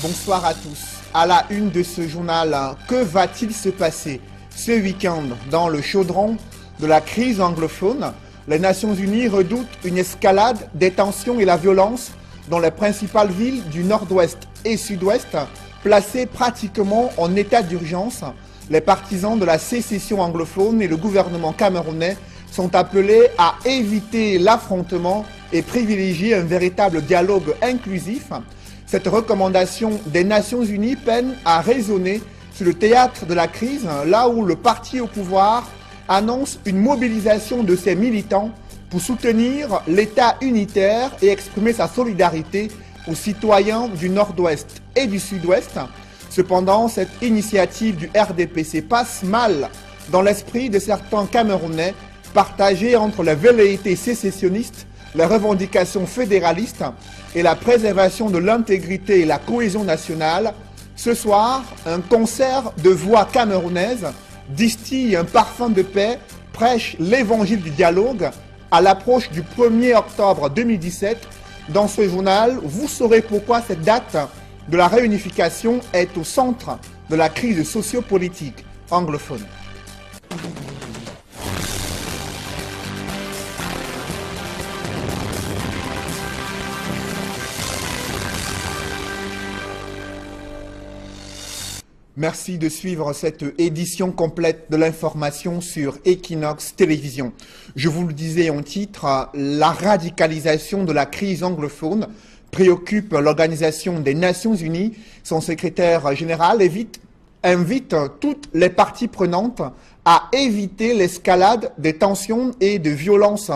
Bonsoir à tous. À la une de ce journal, que va-t-il se passer ce week-end dans le chaudron de la crise anglophone? Les Nations Unies redoutent une escalade des tensions et la violence dans les principales villes du nord-ouest et sud-ouest, placées pratiquement en état d'urgence. Les partisans de la sécession anglophone et le gouvernement camerounais sont appelés à éviter l'affrontement et privilégier un véritable dialogue inclusif. Cette recommandation des Nations Unies peine à résonner sur le théâtre de la crise, là où le parti au pouvoir annonce une mobilisation de ses militants pour soutenir l'État unitaire et exprimer sa solidarité aux citoyens du Nord-Ouest et du Sud-Ouest. Cependant, cette initiative du RDPC passe mal dans l'esprit de certains Camerounais, partagés entre les velléités sécessionnistes, les revendications fédéralistes et la préservation de l'intégrité et la cohésion nationale. Ce soir, un concert de voix camerounaises distille un parfum de paix, prêche l'évangile du dialogue à l'approche du 1er octobre 2017. Dans ce journal, vous saurez pourquoi cette date de la réunification est au centre de la crise sociopolitique anglophone. Merci de suivre cette édition complète de l'information sur Equinox Télévision. Je vous le disais en titre, la radicalisation de la crise anglophone préoccupe l'Organisation des Nations Unies. Son secrétaire général invite toutes les parties prenantes à éviter l'escalade des tensions et de violences.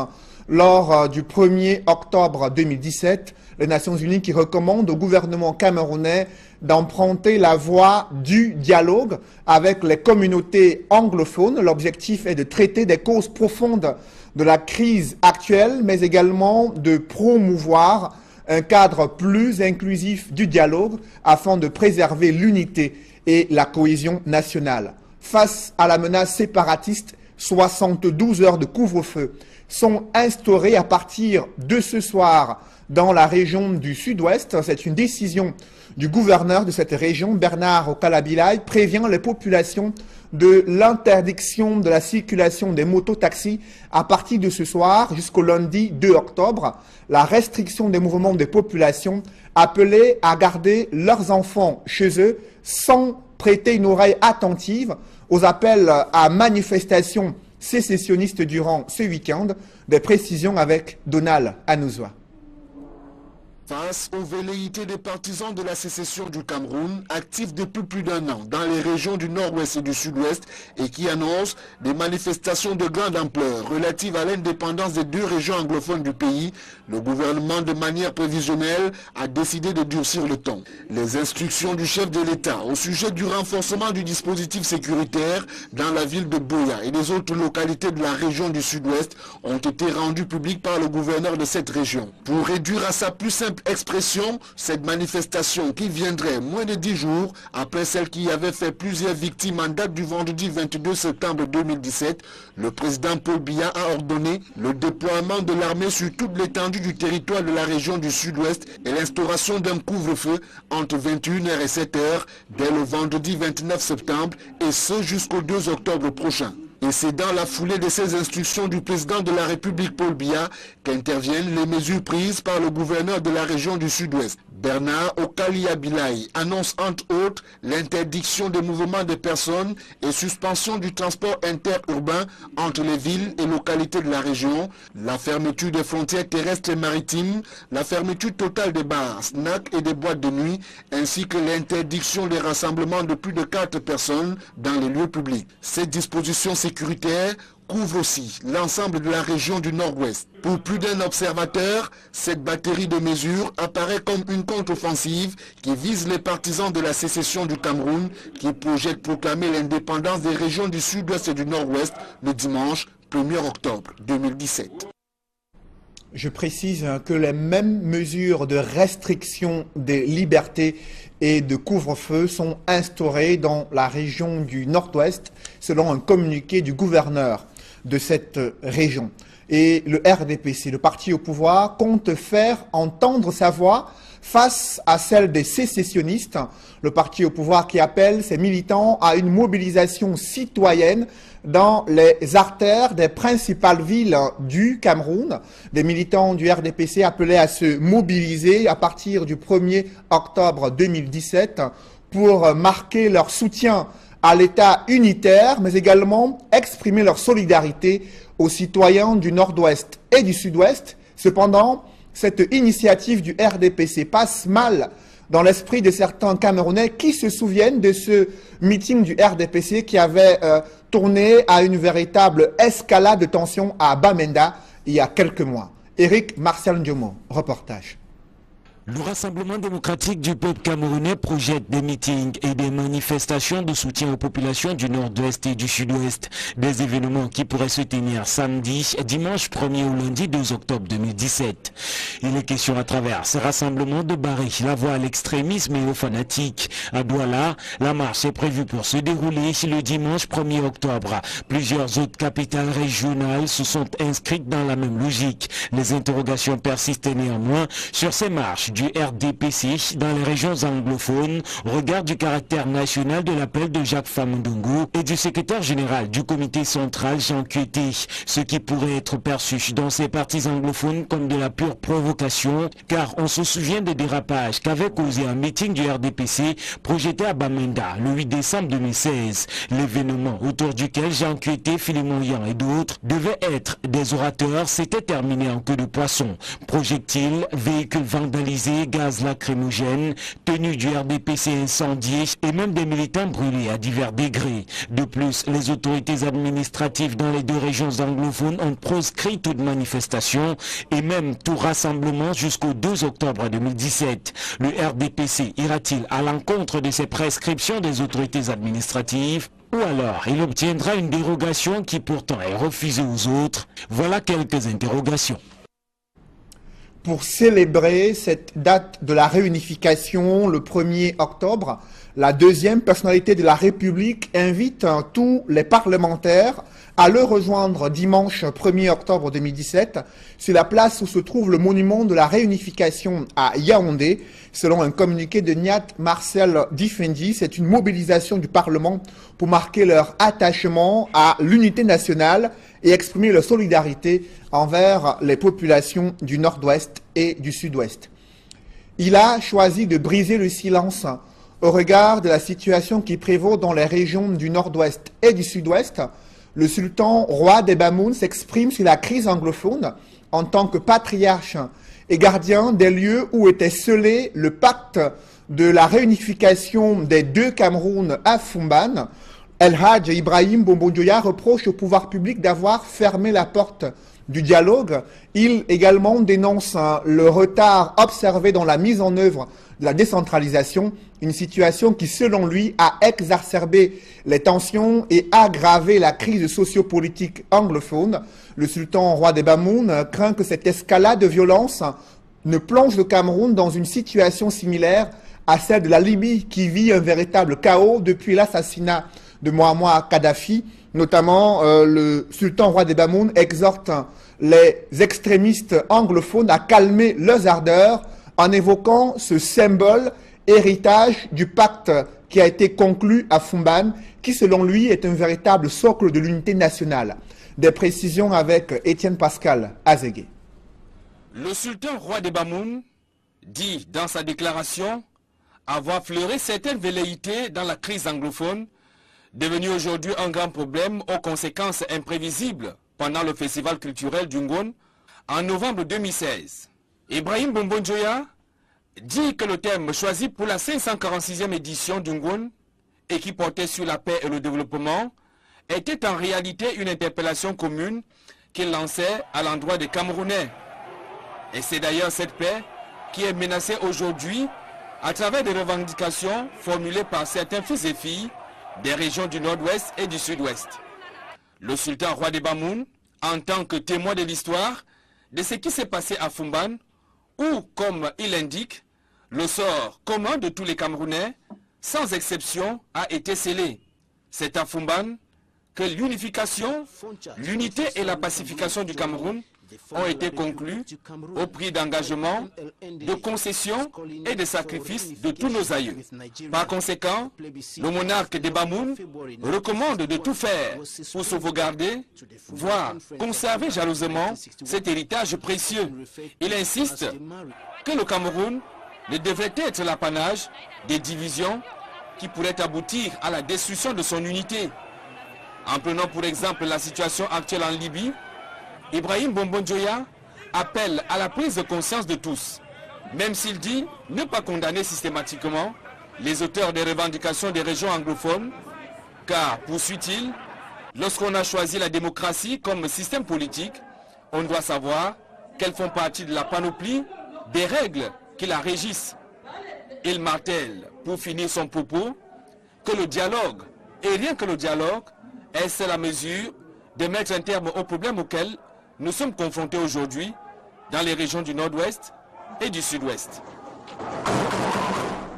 Lors du 1er octobre 2017, les Nations Unies qui recommandent au gouvernement camerounais d'emprunter la voie du dialogue avec les communautés anglophones. L'objectif est de traiter des causes profondes de la crise actuelle, mais également de promouvoir un cadre plus inclusif du dialogue afin de préserver l'unité et la cohésion nationale. Face à la menace séparatiste, 72 heures de couvre-feu sont instaurées à partir de ce soir dans la région du Sud-Ouest. C'est une décision du gouverneur de cette région, Bernard Okalabilai, prévient les populations de l'interdiction de la circulation des mototaxis à partir de ce soir jusqu'au lundi 2 octobre. La restriction des mouvements des populations appelées à garder leurs enfants chez eux sans prêter une oreille attentive aux appels à manifestations sécessionnistes durant ce week-end. Des précisions avec Donald Anouzoua. Face aux velléités des partisans de la sécession du Cameroun, actifs depuis plus d'un an dans les régions du nord-ouest et du sud-ouest et qui annoncent des manifestations de grande ampleur relatives à l'indépendance des deux régions anglophones du pays, le gouvernement de manière prévisionnelle a décidé de durcir le ton. Les instructions du chef de l'État au sujet du renforcement du dispositif sécuritaire dans la ville de Buea et des autres localités de la région du sud-ouest ont été rendues publiques par le gouverneur de cette région. Pour réduire à sa plus simple expression, cette manifestation qui viendrait moins de 10 jours après celle qui avait fait plusieurs victimes en date du vendredi 22 septembre 2017, le président Paul Biya a ordonné le déploiement de l'armée sur toute l'étendue du territoire de la région du sud-ouest et l'instauration d'un couvre-feu entre 21h et 7h dès le vendredi 29 septembre et ce jusqu'au 2 octobre prochain. Et c'est dans la foulée de ces instructions du président de la République Paul Biya qu'interviennent les mesures prises par le gouverneur de la région du Sud-Ouest. Bernard Okalabilai annonce entre autres l'interdiction des mouvements de personnes et suspension du transport interurbain entre les villes et localités de la région, la fermeture des frontières terrestres et maritimes, la fermeture totale des bars, snacks et des boîtes de nuit, ainsi que l'interdiction des rassemblements de plus de 4 personnes dans les lieux publics. Ces dispositions sécuritaires couvre aussi l'ensemble de la région du Nord-Ouest. Pour plus d'un observateur, cette batterie de mesures apparaît comme une contre-offensive qui vise les partisans de la sécession du Cameroun qui projettent proclamer l'indépendance des régions du Sud-Ouest et du Nord-Ouest le dimanche 1er octobre 2017. Je précise que les mêmes mesures de restriction des libertés et de couvre-feu sont instaurées dans la région du Nord-Ouest selon un communiqué du gouverneur de cette région. Et le RDPC, le parti au pouvoir, compte faire entendre sa voix face à celle des sécessionnistes, le parti au pouvoir qui appelle ses militants à une mobilisation citoyenne dans les artères des principales villes du Cameroun. Des militants du RDPC appelaient à se mobiliser à partir du 1er octobre 2017 pour marquer leur soutien à l'État unitaire, mais également exprimer leur solidarité aux citoyens du Nord-Ouest et du Sud-Ouest. Cependant, cette initiative du RDPC passe mal dans l'esprit de certains Camerounais qui se souviennent de ce meeting du RDPC qui avait tourné à une véritable escalade de tension à Bamenda il y a quelques mois. Éric Martial Ndiomo, reportage. Le Rassemblement démocratique du peuple camerounais projette des meetings et des manifestations de soutien aux populations du nord-ouest et du sud-ouest. Des événements qui pourraient se tenir samedi, dimanche 1er ou lundi 2 octobre 2017. Il est question à travers ces rassemblements de barrer la voie à l'extrémisme et aux fanatiques. À Douala, la marche est prévue pour se dérouler le dimanche 1er octobre. Plusieurs autres capitales régionales se sont inscrites dans la même logique. Les interrogations persistent néanmoins sur ces marches du RDPC dans les régions anglophones au regard du caractère national de l'appel de Jacques Famondongo et du secrétaire général du comité central Jean Kueté, ce qui pourrait être perçu dans ces partis anglophones comme de la pure provocation, car on se souvient des dérapages qu'avait causé un meeting du RDPC projeté à Bamenda le 8 décembre 2016, l'événement autour duquel Jean Kueté, Philémon Yan et d'autres devaient être des orateurs s'était terminé en queue de poisson. Projectiles, véhicules vandalisés, gaz lacrymogène, tenues du RDPC incendiées et même des militants brûlés à divers degrés. De plus, les autorités administratives dans les deux régions anglophones ont proscrit toute manifestation et même tout rassemblement jusqu'au 2 octobre 2017. Le RDPC ira-t-il à l'encontre de ces prescriptions des autorités administratives? Ou alors, il obtiendra une dérogation qui pourtant est refusée aux autres? Voilà quelques interrogations. Pour célébrer cette date de la réunification le 1er octobre, la deuxième personnalité de la République invite tous les parlementaires à le rejoindre dimanche 1er octobre 2017 sur la place où se trouve le monument de la réunification à Yaoundé. Selon un communiqué de Niat Marcel Difendi, c'est une mobilisation du Parlement pour marquer leur attachement à l'unité nationale et exprimer leur solidarité envers les populations du Nord-Ouest et du Sud-Ouest. Il a choisi de briser le silence au regard de la situation qui prévaut dans les régions du Nord-Ouest et du Sud-Ouest. Le sultan roi des Bamoun s'exprime sur la crise anglophone en tant que patriarche et gardien des lieux où était scellé le pacte de la réunification des deux Camerouns à Fumban. El Hadj Ibrahim Bombodjoya reproche au pouvoir public d'avoir fermé la porte du dialogue. Il également dénonce le retard observé dans la mise en œuvre de la décentralisation, une situation qui, selon lui, a exacerbé les tensions et aggravé la crise sociopolitique anglophone. Le sultan roi des Bamoun craint que cette escalade de violence ne plonge le Cameroun dans une situation similaire à celle de la Libye, qui vit un véritable chaos depuis l'assassinat de Mouammar Kadhafi. Notamment, le sultan roi des Bamoun exhorte les extrémistes anglophones à calmer leurs ardeurs en évoquant ce symbole héritage du pacte qui a été conclu à Fumban, qui selon lui est un véritable socle de l'unité nationale. Des précisions avec Étienne Pascal Azégué. Le sultan roi des Bamoun dit dans sa déclaration avoir fleuré certaines velléités dans la crise anglophone, devenu aujourd'hui un grand problème aux conséquences imprévisibles pendant le festival culturel du Ngon en novembre 2016. Ibrahim Bombodjoya dit que le thème choisi pour la 546e édition du Ngon et qui portait sur la paix et le développement était en réalité une interpellation commune qu'il lançait à l'endroit des Camerounais. Et c'est d'ailleurs cette paix qui est menacée aujourd'hui à travers des revendications formulées par certains fils et filles des régions du Nord-Ouest et du Sud-Ouest. Le sultan roi des Bamoun, en tant que témoin de l'histoire de ce qui s'est passé à Fumban, où, comme il indique, le sort commun de tous les Camerounais, sans exception, a été scellé. C'est à Fumban que l'unification, l'unité et la pacification du Cameroun ont été conclus au prix d'engagement, de concessions et de sacrifices de tous nos aïeux. Par conséquent, le monarque des Bamoun recommande de tout faire pour sauvegarder, voire conserver jalousement cet héritage précieux. Il insiste que le Cameroun ne devrait être l'apanage des divisions qui pourraient aboutir à la destruction de son unité. En prenant pour exemple la situation actuelle en Libye, Ibrahim Bombon-Dioya appelle à la prise de conscience de tous, même s'il dit ne pas condamner systématiquement les auteurs des revendications des régions anglophones, car, poursuit-il, lorsqu'on a choisi la démocratie comme système politique, on doit savoir qu'elles font partie de la panoplie des règles qui la régissent. Il martèle, pour finir son propos, que le dialogue, et rien que le dialogue, est la mesure de mettre un terme aux problèmes auxquels nous sommes confrontés aujourd'hui dans les régions du Nord-Ouest et du Sud-Ouest.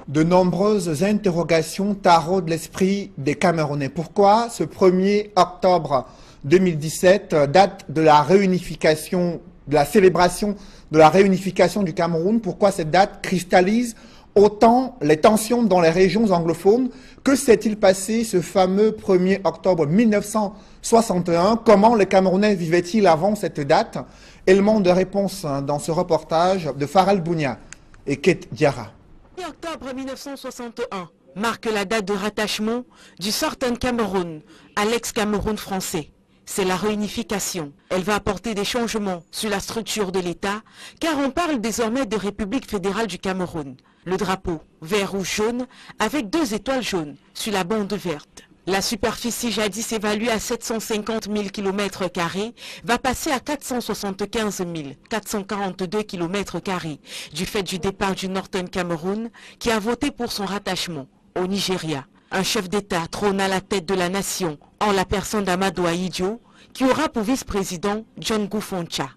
De nombreuses interrogations taraudent l'esprit des Camerounais. Pourquoi ce 1er octobre 2017, date de la réunification, de la célébration de la réunification du Cameroun, pourquoi cette date cristallise autant les tensions dans les régions anglophones? Que s'est-il passé ce fameux 1er octobre 1961? Comment les Camerounais vivaient-ils avant cette date? Élément de réponse dans ce reportage de Faral Bounia et Kate Diarra. Le 1er octobre 1961 marque la date de rattachement du Southern Cameroun à l'ex-Cameroun français. C'est la réunification. Elle va apporter des changements sur la structure de l'État, car on parle désormais de République fédérale du Cameroun. Le drapeau vert ou jaune avec 2 étoiles jaunes sur la bande verte. La superficie jadis évaluée à 750 000 km² va passer à 475 442 km² du fait du départ du Northern Cameroun qui a voté pour son rattachement au Nigeria. Un chef d'État trône à la tête de la nation en la personne d'Amadou Ahidjo qui aura pour vice-président John Goufoncha.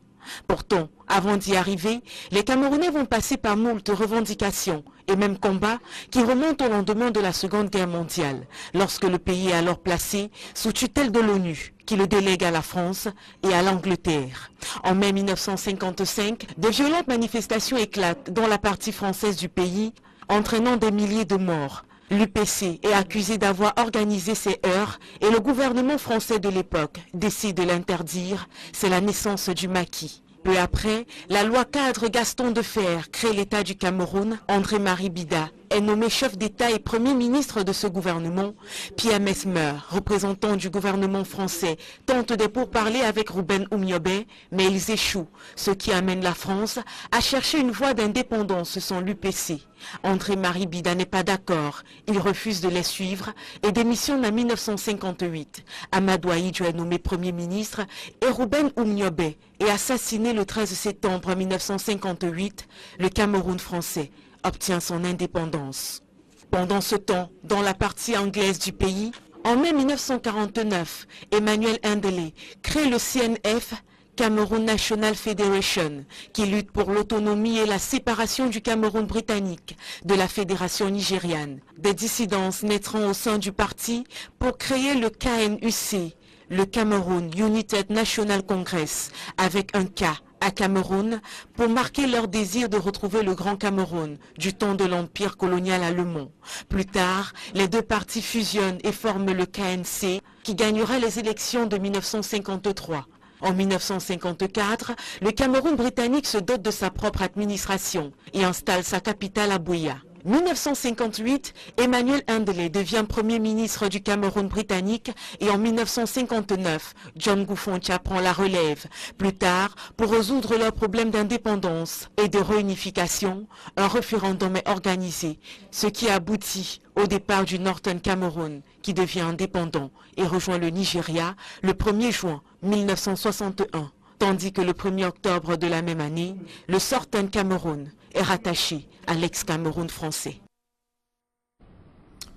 Pourtant, avant d'y arriver, les Camerounais vont passer par moult revendications et même combats qui remontent au lendemain de la Seconde Guerre mondiale, lorsque le pays est alors placé sous tutelle de l'ONU, qui le délègue à la France et à l'Angleterre. En mai 1955, de violentes manifestations éclatent dans la partie française du pays, entraînant des milliers de morts. L'UPC est accusé d'avoir organisé ces heurts et le gouvernement français de l'époque décide de l'interdire. C'est la naissance du maquis. Peu après, la loi cadre Gaston Defferre crée l'État du Cameroun. André-Marie Bida est nommé chef d'État et premier ministre de ce gouvernement. Pierre Mesmer, représentant du gouvernement français, tente des pourparlers avec Ruben Oumniobé, mais ils échouent, ce qui amène la France à chercher une voie d'indépendance sans l'UPC. André-Marie Bida n'est pas d'accord, il refuse de les suivre et démissionne en 1958. Amadou Ahidjo est nommé Premier ministre et Ruben Oumniobé est assassiné le 13 septembre 1958. Le Cameroun français obtient son indépendance. Pendant ce temps, dans la partie anglaise du pays, en mai 1949, Emmanuel Ndélé crée le CNF, Cameroun National Federation, qui lutte pour l'autonomie et la séparation du Cameroun britannique de la fédération nigériane. Des dissidences naîtront au sein du parti pour créer le KNUC, le Cameroun United National Congress, avec un K à Cameroun, pour marquer leur désir de retrouver le Grand Cameroun du temps de l'empire colonial allemand. Plus tard, les deux partis fusionnent et forment le KNC, qui gagnera les élections de 1953. En 1954, le Cameroun britannique se dote de sa propre administration et installe sa capitale à Buea. 1958, Emmanuel Ndélé devient Premier ministre du Cameroun britannique et en 1959, John Goufoncha prend la relève. Plus tard, pour résoudre leurs problèmes d'indépendance et de réunification, un référendum est organisé, ce qui aboutit au départ du Northern Cameroun, qui devient indépendant et rejoint le Nigeria le 1er juin 1961. Tandis que le 1er octobre de la même année, le Southern Cameroun est rattaché à l'ex-Cameroun français.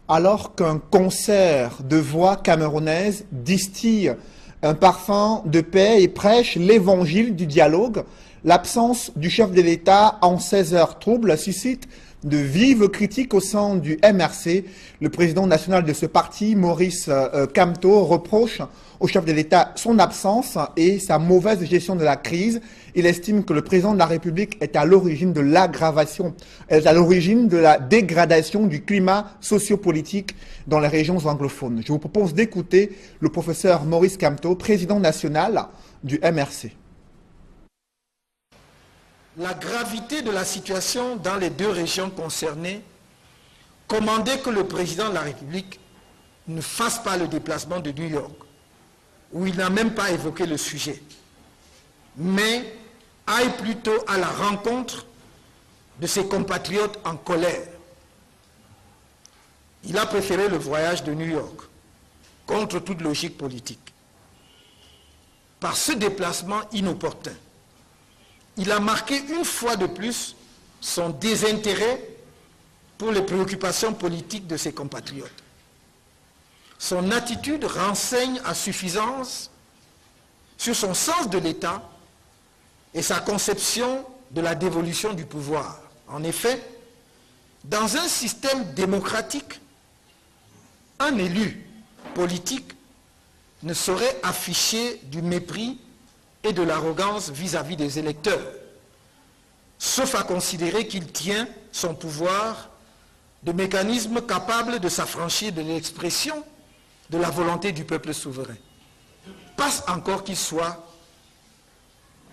Alors qu'un concert de voix camerounaises distille un parfum de paix et prêche l'évangile du dialogue, l'absence du chef de l'État en 16 heures troubles suscite de vives critiques au sein du MRC. Le président national de ce parti, Maurice Kamto, reproche au chef de l'État son absence et sa mauvaise gestion de la crise. Il estime que le président de la République est à l'origine de l'aggravation, est à l'origine de la dégradation du climat sociopolitique dans les régions anglophones. Je vous propose d'écouter le professeur Maurice Kamto, président national du MRC. La gravité de la situation dans les deux régions concernées commandait que le président de la République ne fasse pas le déplacement de New York, où il n'a même pas évoqué le sujet, mais aille plutôt à la rencontre de ses compatriotes en colère. Il a préféré le voyage de New York, contre toute logique politique. Par ce déplacement inopportun, il a marqué une fois de plus son désintérêt pour les préoccupations politiques de ses compatriotes. Son attitude renseigne à suffisance sur son sens de l'État et sa conception de la dévolution du pouvoir. En effet, dans un système démocratique, un élu politique ne saurait afficher du mépris et de l'arrogance vis-à-vis des électeurs, sauf à considérer qu'il tient son pouvoir de mécanisme capable de s'affranchir de l'expression de la volonté du peuple souverain. Passe encore qu'il soit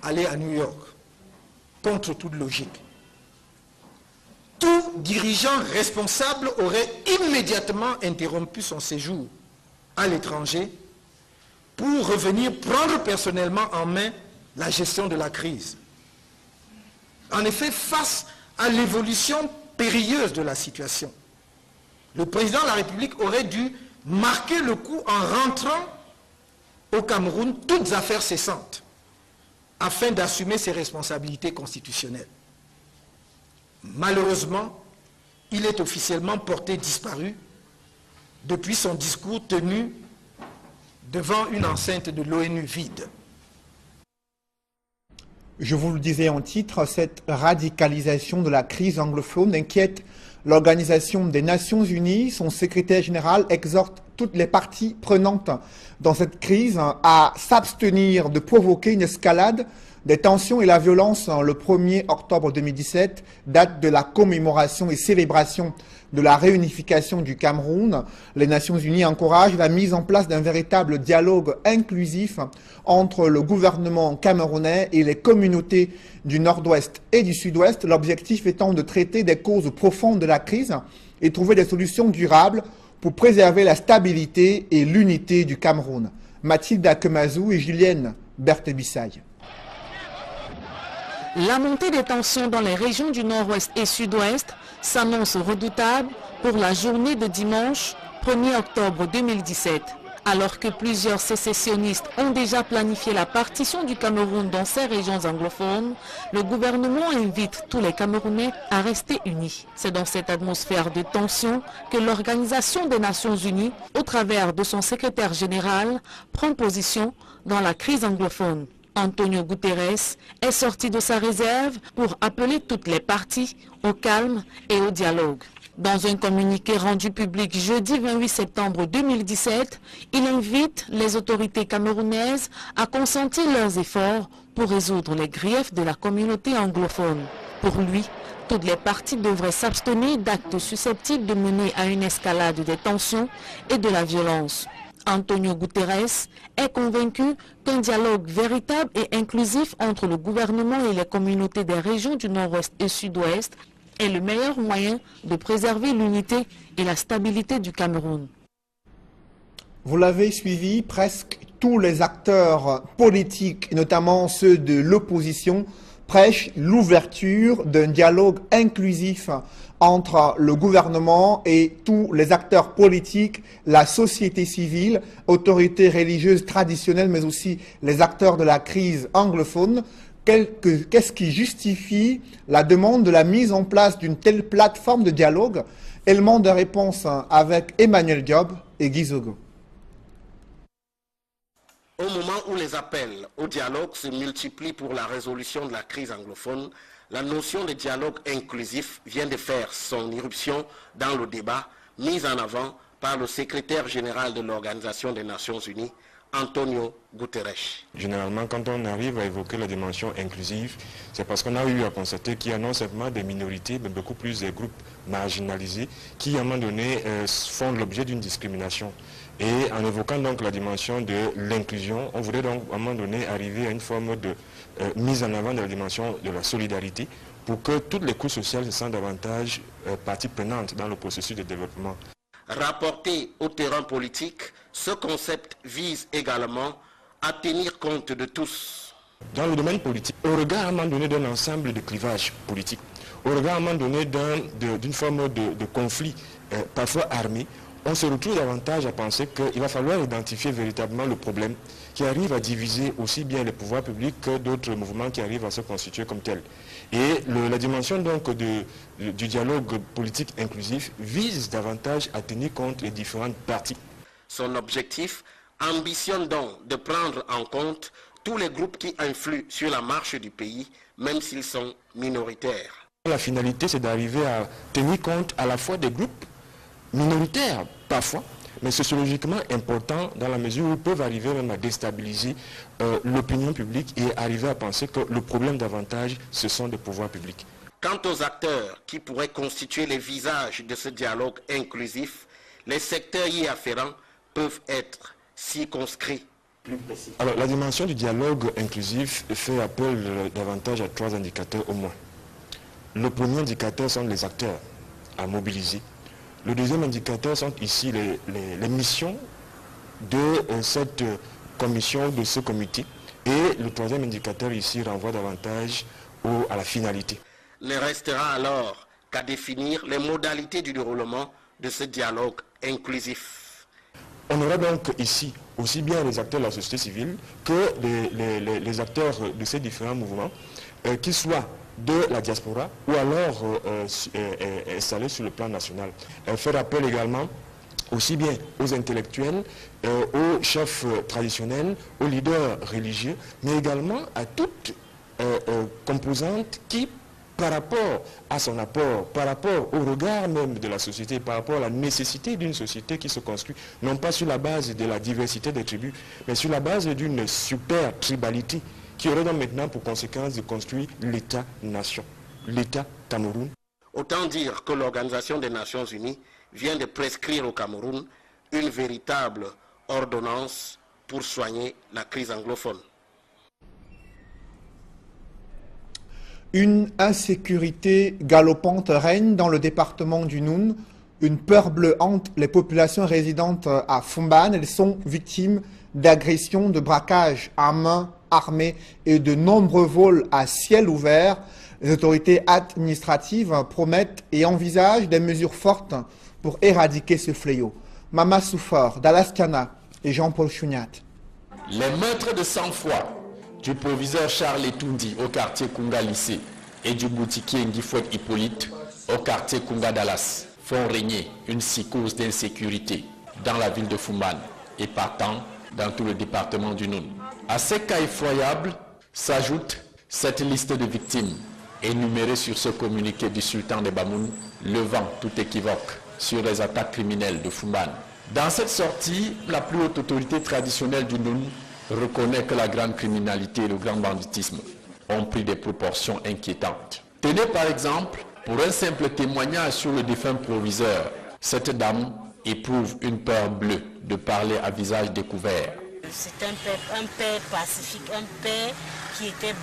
allé à New York, contre toute logique. Tout dirigeant responsable aurait immédiatement interrompu son séjour à l'étranger pour revenir prendre personnellement en main la gestion de la crise. En effet, face à l'évolution périlleuse de la situation, le président de la République aurait dû marquer le coup en rentrant au Cameroun, toutes affaires cessantes, afin d'assumer ses responsabilités constitutionnelles. Malheureusement, il est officiellement porté disparu depuis son discours tenu devant une enceinte de l'ONU vide. Je vous le disais en titre, cette radicalisation de la crise anglophone inquiète l'Organisation des Nations Unies. Son secrétaire général exhorte toutes les parties prenantes dans cette crise à s'abstenir de provoquer une escalade des tensions et la violence. Le 1er octobre 2017, date de la commémoration et célébration de la réunification du Cameroun. Les Nations Unies encouragent la mise en place d'un véritable dialogue inclusif entre le gouvernement camerounais et les communautés du Nord-Ouest et du Sud-Ouest, l'objectif étant de traiter des causes profondes de la crise et trouver des solutions durables pour préserver la stabilité et l'unité du Cameroun. Mathilde Akemazou et Julienne Berthebissaille. La montée des tensions dans les régions du Nord-Ouest et Sud-Ouest s'annonce redoutable pour la journée de dimanche 1er octobre 2017. Alors que plusieurs sécessionnistes ont déjà planifié la partition du Cameroun dans ces régions anglophones, le gouvernement invite tous les Camerounais à rester unis. C'est dans cette atmosphère de tension que l'Organisation des Nations Unies, au travers de son secrétaire général, prend position dans la crise anglophone. Antonio Guterres est sorti de sa réserve pour appeler toutes les parties au calme et au dialogue. Dans un communiqué rendu public jeudi 28 septembre 2017, il invite les autorités camerounaises à consentir leurs efforts pour résoudre les griefs de la communauté anglophone. Pour lui, toutes les parties devraient s'abstenir d'actes susceptibles de mener à une escalade des tensions et de la violence. Antonio Guterres est convaincu qu'un dialogue véritable et inclusif entre le gouvernement et les communautés des régions du Nord-Ouest et Sud-Ouest est le meilleur moyen de préserver l'unité et la stabilité du Cameroun. Vous l'avez suivi, presque tous les acteurs politiques, notamment ceux de l'opposition, prêchent l'ouverture d'un dialogue inclusif entre le gouvernement et tous les acteurs politiques, la société civile, autorités religieuses traditionnelles, mais aussi les acteurs de la crise anglophone. Qu'est-ce qui justifie la demande de la mise en place d'une telle plateforme de dialogue? Élément de réponse avec Emmanuel Diop et Guy Zogo. Au moment où les appels au dialogue se multiplient pour la résolution de la crise anglophone, la notion de dialogue inclusif vient de faire son irruption dans le débat mis en avant par le secrétaire général de l'Organisation des Nations Unies, Antonio Guterres. Généralement, quand on arrive à évoquer la dimension inclusive, c'est parce qu'on a eu à constater qu'il y a non seulement des minorités, mais beaucoup plus des groupes marginalisés qui, à un moment donné, font l'objet d'une discrimination. Et en évoquant donc la dimension de l'inclusion, on voudrait donc à un moment donné arriver à une forme de mise en avant de la dimension de la solidarité pour que toutes les couches sociales se sentent davantage partie prenante dans le processus de développement. Rapporté au terrain politique, ce concept vise également à tenir compte de tous. Dans le domaine politique, au regard à un moment donné d'un ensemble de clivages politiques, au regard à un moment donné d'une forme de conflit parfois armé, on se retrouve davantage à penser qu'il va falloir identifier véritablement le problème qui arrive à diviser aussi bien les pouvoirs publics que d'autres mouvements qui arrivent à se constituer comme tels. Et la dimension donc du dialogue politique inclusif vise davantage à tenir compte des différentes parties. Son objectif ambitionne donc de prendre en compte tous les groupes qui influent sur la marche du pays, même s'ils sont minoritaires. La finalité, c'est d'arriver à tenir compte à la fois des groupes minoritaires parfois, mais sociologiquement importants dans la mesure où ils peuvent arriver même à déstabiliser l'opinion publique et arriver à penser que le problème davantage, ce sont des pouvoirs publics. Quant aux acteurs qui pourraient constituer les visages de ce dialogue inclusif, les secteurs y afférents peuvent être circonscrits. Alors, la dimension du dialogue inclusif fait appel davantage à 3 indicateurs au moins. Le premier indicateur sont les acteurs à mobiliser. Le deuxième indicateur sont ici les missions de cette commission, de ce comité. Et le troisième indicateur ici renvoie davantage à la finalité. Ne restera alors qu'à définir les modalités du déroulement de ce dialogue inclusif. On aura donc ici aussi bien les acteurs de la société civile que les acteurs de ces différents mouvements, qu'ils soient de la diaspora ou alors installés sur le plan national. Faire appel également aussi bien aux intellectuels, aux chefs traditionnels, aux leaders religieux, mais également à toute composante qui, par rapport à son apport, par rapport au regard même de la société, par rapport à la nécessité d'une société qui se construit, non pas sur la base de la diversité des tribus, mais sur la base d'une super tribalité qui aurait donc maintenant pour conséquence de construire l'État-nation, l'État Cameroun. Autant dire que l'Organisation des Nations Unies vient de prescrire au Cameroun une véritable ordonnance pour soigner la crise anglophone. Une insécurité galopante règne dans le département du Noun. Une peur bleue hante les populations résidentes à Foumban. Elles sont victimes d'agressions, de braquages à main armée et de nombreux vols à ciel ouvert. Les autorités administratives promettent et envisagent des mesures fortes pour éradiquer ce fléau. Mama Soufor, d'Alaskana et Jean-Paul Chouniat. Les meurtres de sang-froid du proviseur Charles Etoundi au quartier Kunga Lycée et du boutiquier Ngifouet Hippolyte au quartier Kunga Dallas font régner une psychose d'insécurité dans la ville de Foumban et partant dans tout le département du Noun. À ces cas effroyables s'ajoute cette liste de victimes énumérée sur ce communiqué du sultan de Bamoun, levant tout équivoque sur les attaques criminelles de Foumban. Dans cette sortie, la plus haute autorité traditionnelle du Noun reconnaît que la grande criminalité et le grand banditisme ont pris des proportions inquiétantes. Tenez par exemple, pour un simple témoignage sur le défunt proviseur, cette dame éprouve une peur bleue de parler à visage découvert. C'est un père pacifique, un père qui était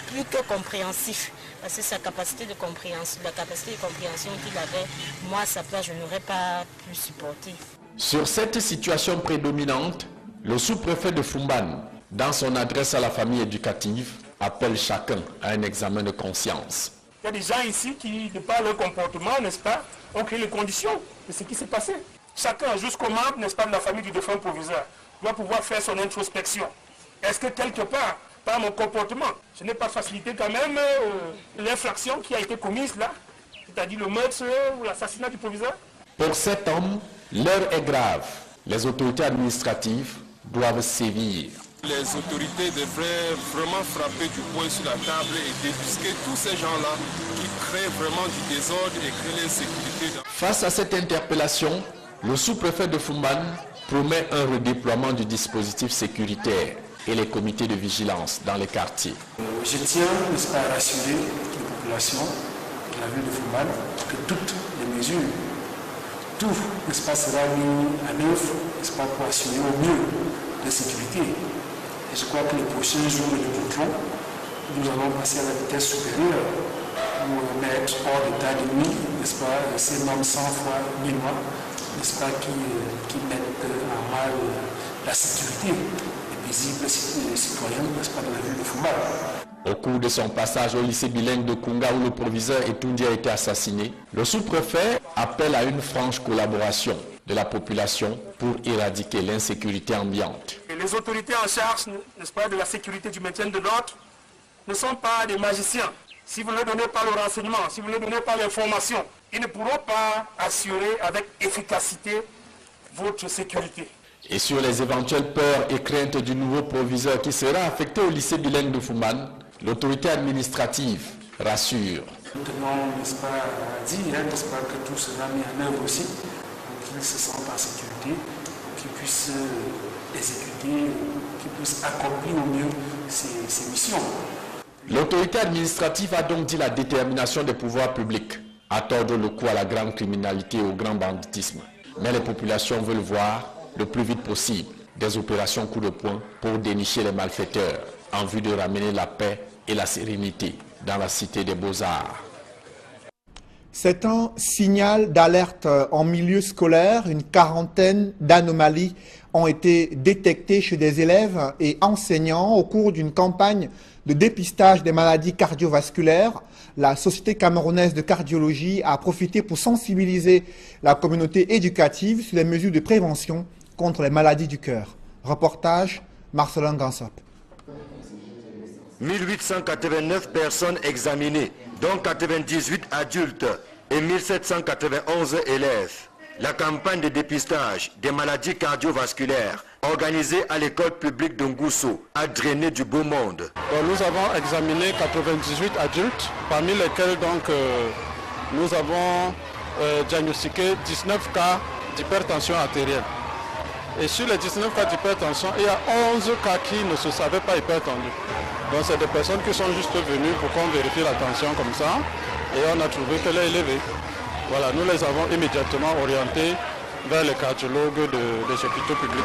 plus que compréhensif. Parce que sa capacité de compréhension, la capacité de compréhension qu'il avait, moi à sa place, je n'aurais pas pu supporter. Sur cette situation prédominante, le sous-préfet de Foumban, dans son adresse à la famille éducative, appelle chacun à un examen de conscience. Il y a des gens ici qui, de par leur comportement, n'est-ce pas, ont créé les conditions de ce qui s'est passé. Chacun, jusqu'au membre, n'est-ce pas, de la famille du défunt proviseur, doit pouvoir faire son introspection. Est-ce que quelque part, par mon comportement, je n'ai pas facilité quand même l'infraction qui a été commise là, c'est-à-dire le meurtre ou l'assassinat du proviseur? Pour cet homme, l'heure est grave. Les autorités administratives doivent sévir Les autorités devraient vraiment frapper du poing sur la table et débusquer tous ces gens-là qui créent vraiment du désordre et créent l'insécurité. Face à cette interpellation, le sous-préfet de Fumban promet un redéploiement du dispositif sécuritaire et les comités de vigilance dans les quartiers. Je tiens, n'est-ce pas, à rassurer les populations de la ville de Fumban que toutes les mesures, tout, n'est-ce pas, sera mis en œuvre, n'est-ce pas, pour assurer au mieux la sécurité. Et je crois que les prochains jours de contrôle, nous allons passer à la vitesse supérieure pour mettre hors d'état de nuit, n'est-ce pas, ces normes 100 fois minois, n'est-ce pas, qui mettent en mal la sécurité des paisibles citoyens, n'est-ce pas, de la ville de Fumban. Au cours de son passage au lycée bilingue de Kunga où le proviseur Etundi a été assassiné, le sous-préfet appelle à une franche collaboration de la population pour éradiquer l'insécurité ambiante. Et les autorités en charge, n'est-ce pas, de la sécurité du maintien de l'ordre ne sont pas des magiciens. Si vous ne leur donnez pas le renseignement, si vous ne leur donnez pas l'information, ils ne pourront pas assurer avec efficacité votre sécurité. Et sur les éventuelles peurs et craintes du nouveau proviseur qui sera affecté au lycée bilingue de Fumban, l'autorité administrative rassure. Nous tenons, n'est-ce pas, à dire, n'est-ce pas, que tout sera mis en œuvre aussi, pour qu'ils se sentent en sécurité, pour qu'ils puissent exécuter, qu'ils puissent accomplir au mieux ces missions. L'autorité administrative a donc dit la détermination des pouvoirs publics à tordre le cou à la grande criminalité et au grand banditisme. Mais les populations veulent voir le plus vite possible des opérations coup de poing pour dénicher les malfaiteurs en vue de ramener la paix et la sérénité dans la cité des Beaux-Arts. C'est un signal d'alerte en milieu scolaire. Une quarantaine d'anomalies ont été détectées chez des élèves et enseignants au cours d'une campagne de dépistage des maladies cardiovasculaires. La Société camerounaise de cardiologie a profité pour sensibiliser la communauté éducative sur les mesures de prévention contre les maladies du cœur. Reportage, Marcelin Gansop. 1889 personnes examinées, dont 98 adultes et 1791 élèves. La campagne de dépistage des maladies cardiovasculaires organisée à l'école publique de Ngousso a drainé du beau monde. Nous avons examiné 98 adultes, parmi lesquels nous avons diagnostiqué 19 cas d'hypertension artérielle. Et sur les 19 cas d'hypertension, il y a 11 cas qui ne se savaient pas hypertendus. Donc c'est des personnes qui sont juste venues pour qu'on vérifie la tension comme ça, et on a trouvé qu'elle est élevée. Voilà, nous les avons immédiatement orientés vers les cardiologues des hôpitaux publics.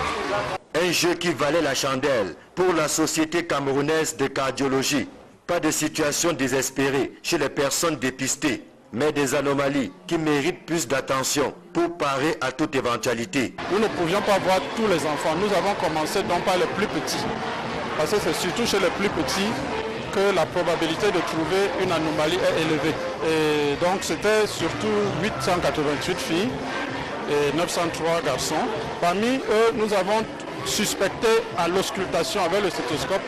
Un jeu qui valait la chandelle pour la Société camerounaise de cardiologie. Pas de situation désespérée chez les personnes dépistées, mais des anomalies qui méritent plus d'attention pour parer à toute éventualité. Nous ne pouvions pas voir tous les enfants. Nous avons commencé donc par les plus petits. Parce que c'est surtout chez les plus petits que la probabilité de trouver une anomalie est élevée. Et donc c'était surtout 888 filles et 903 garçons. Parmi eux, nous avons suspecté à l'auscultation avec le stéthoscope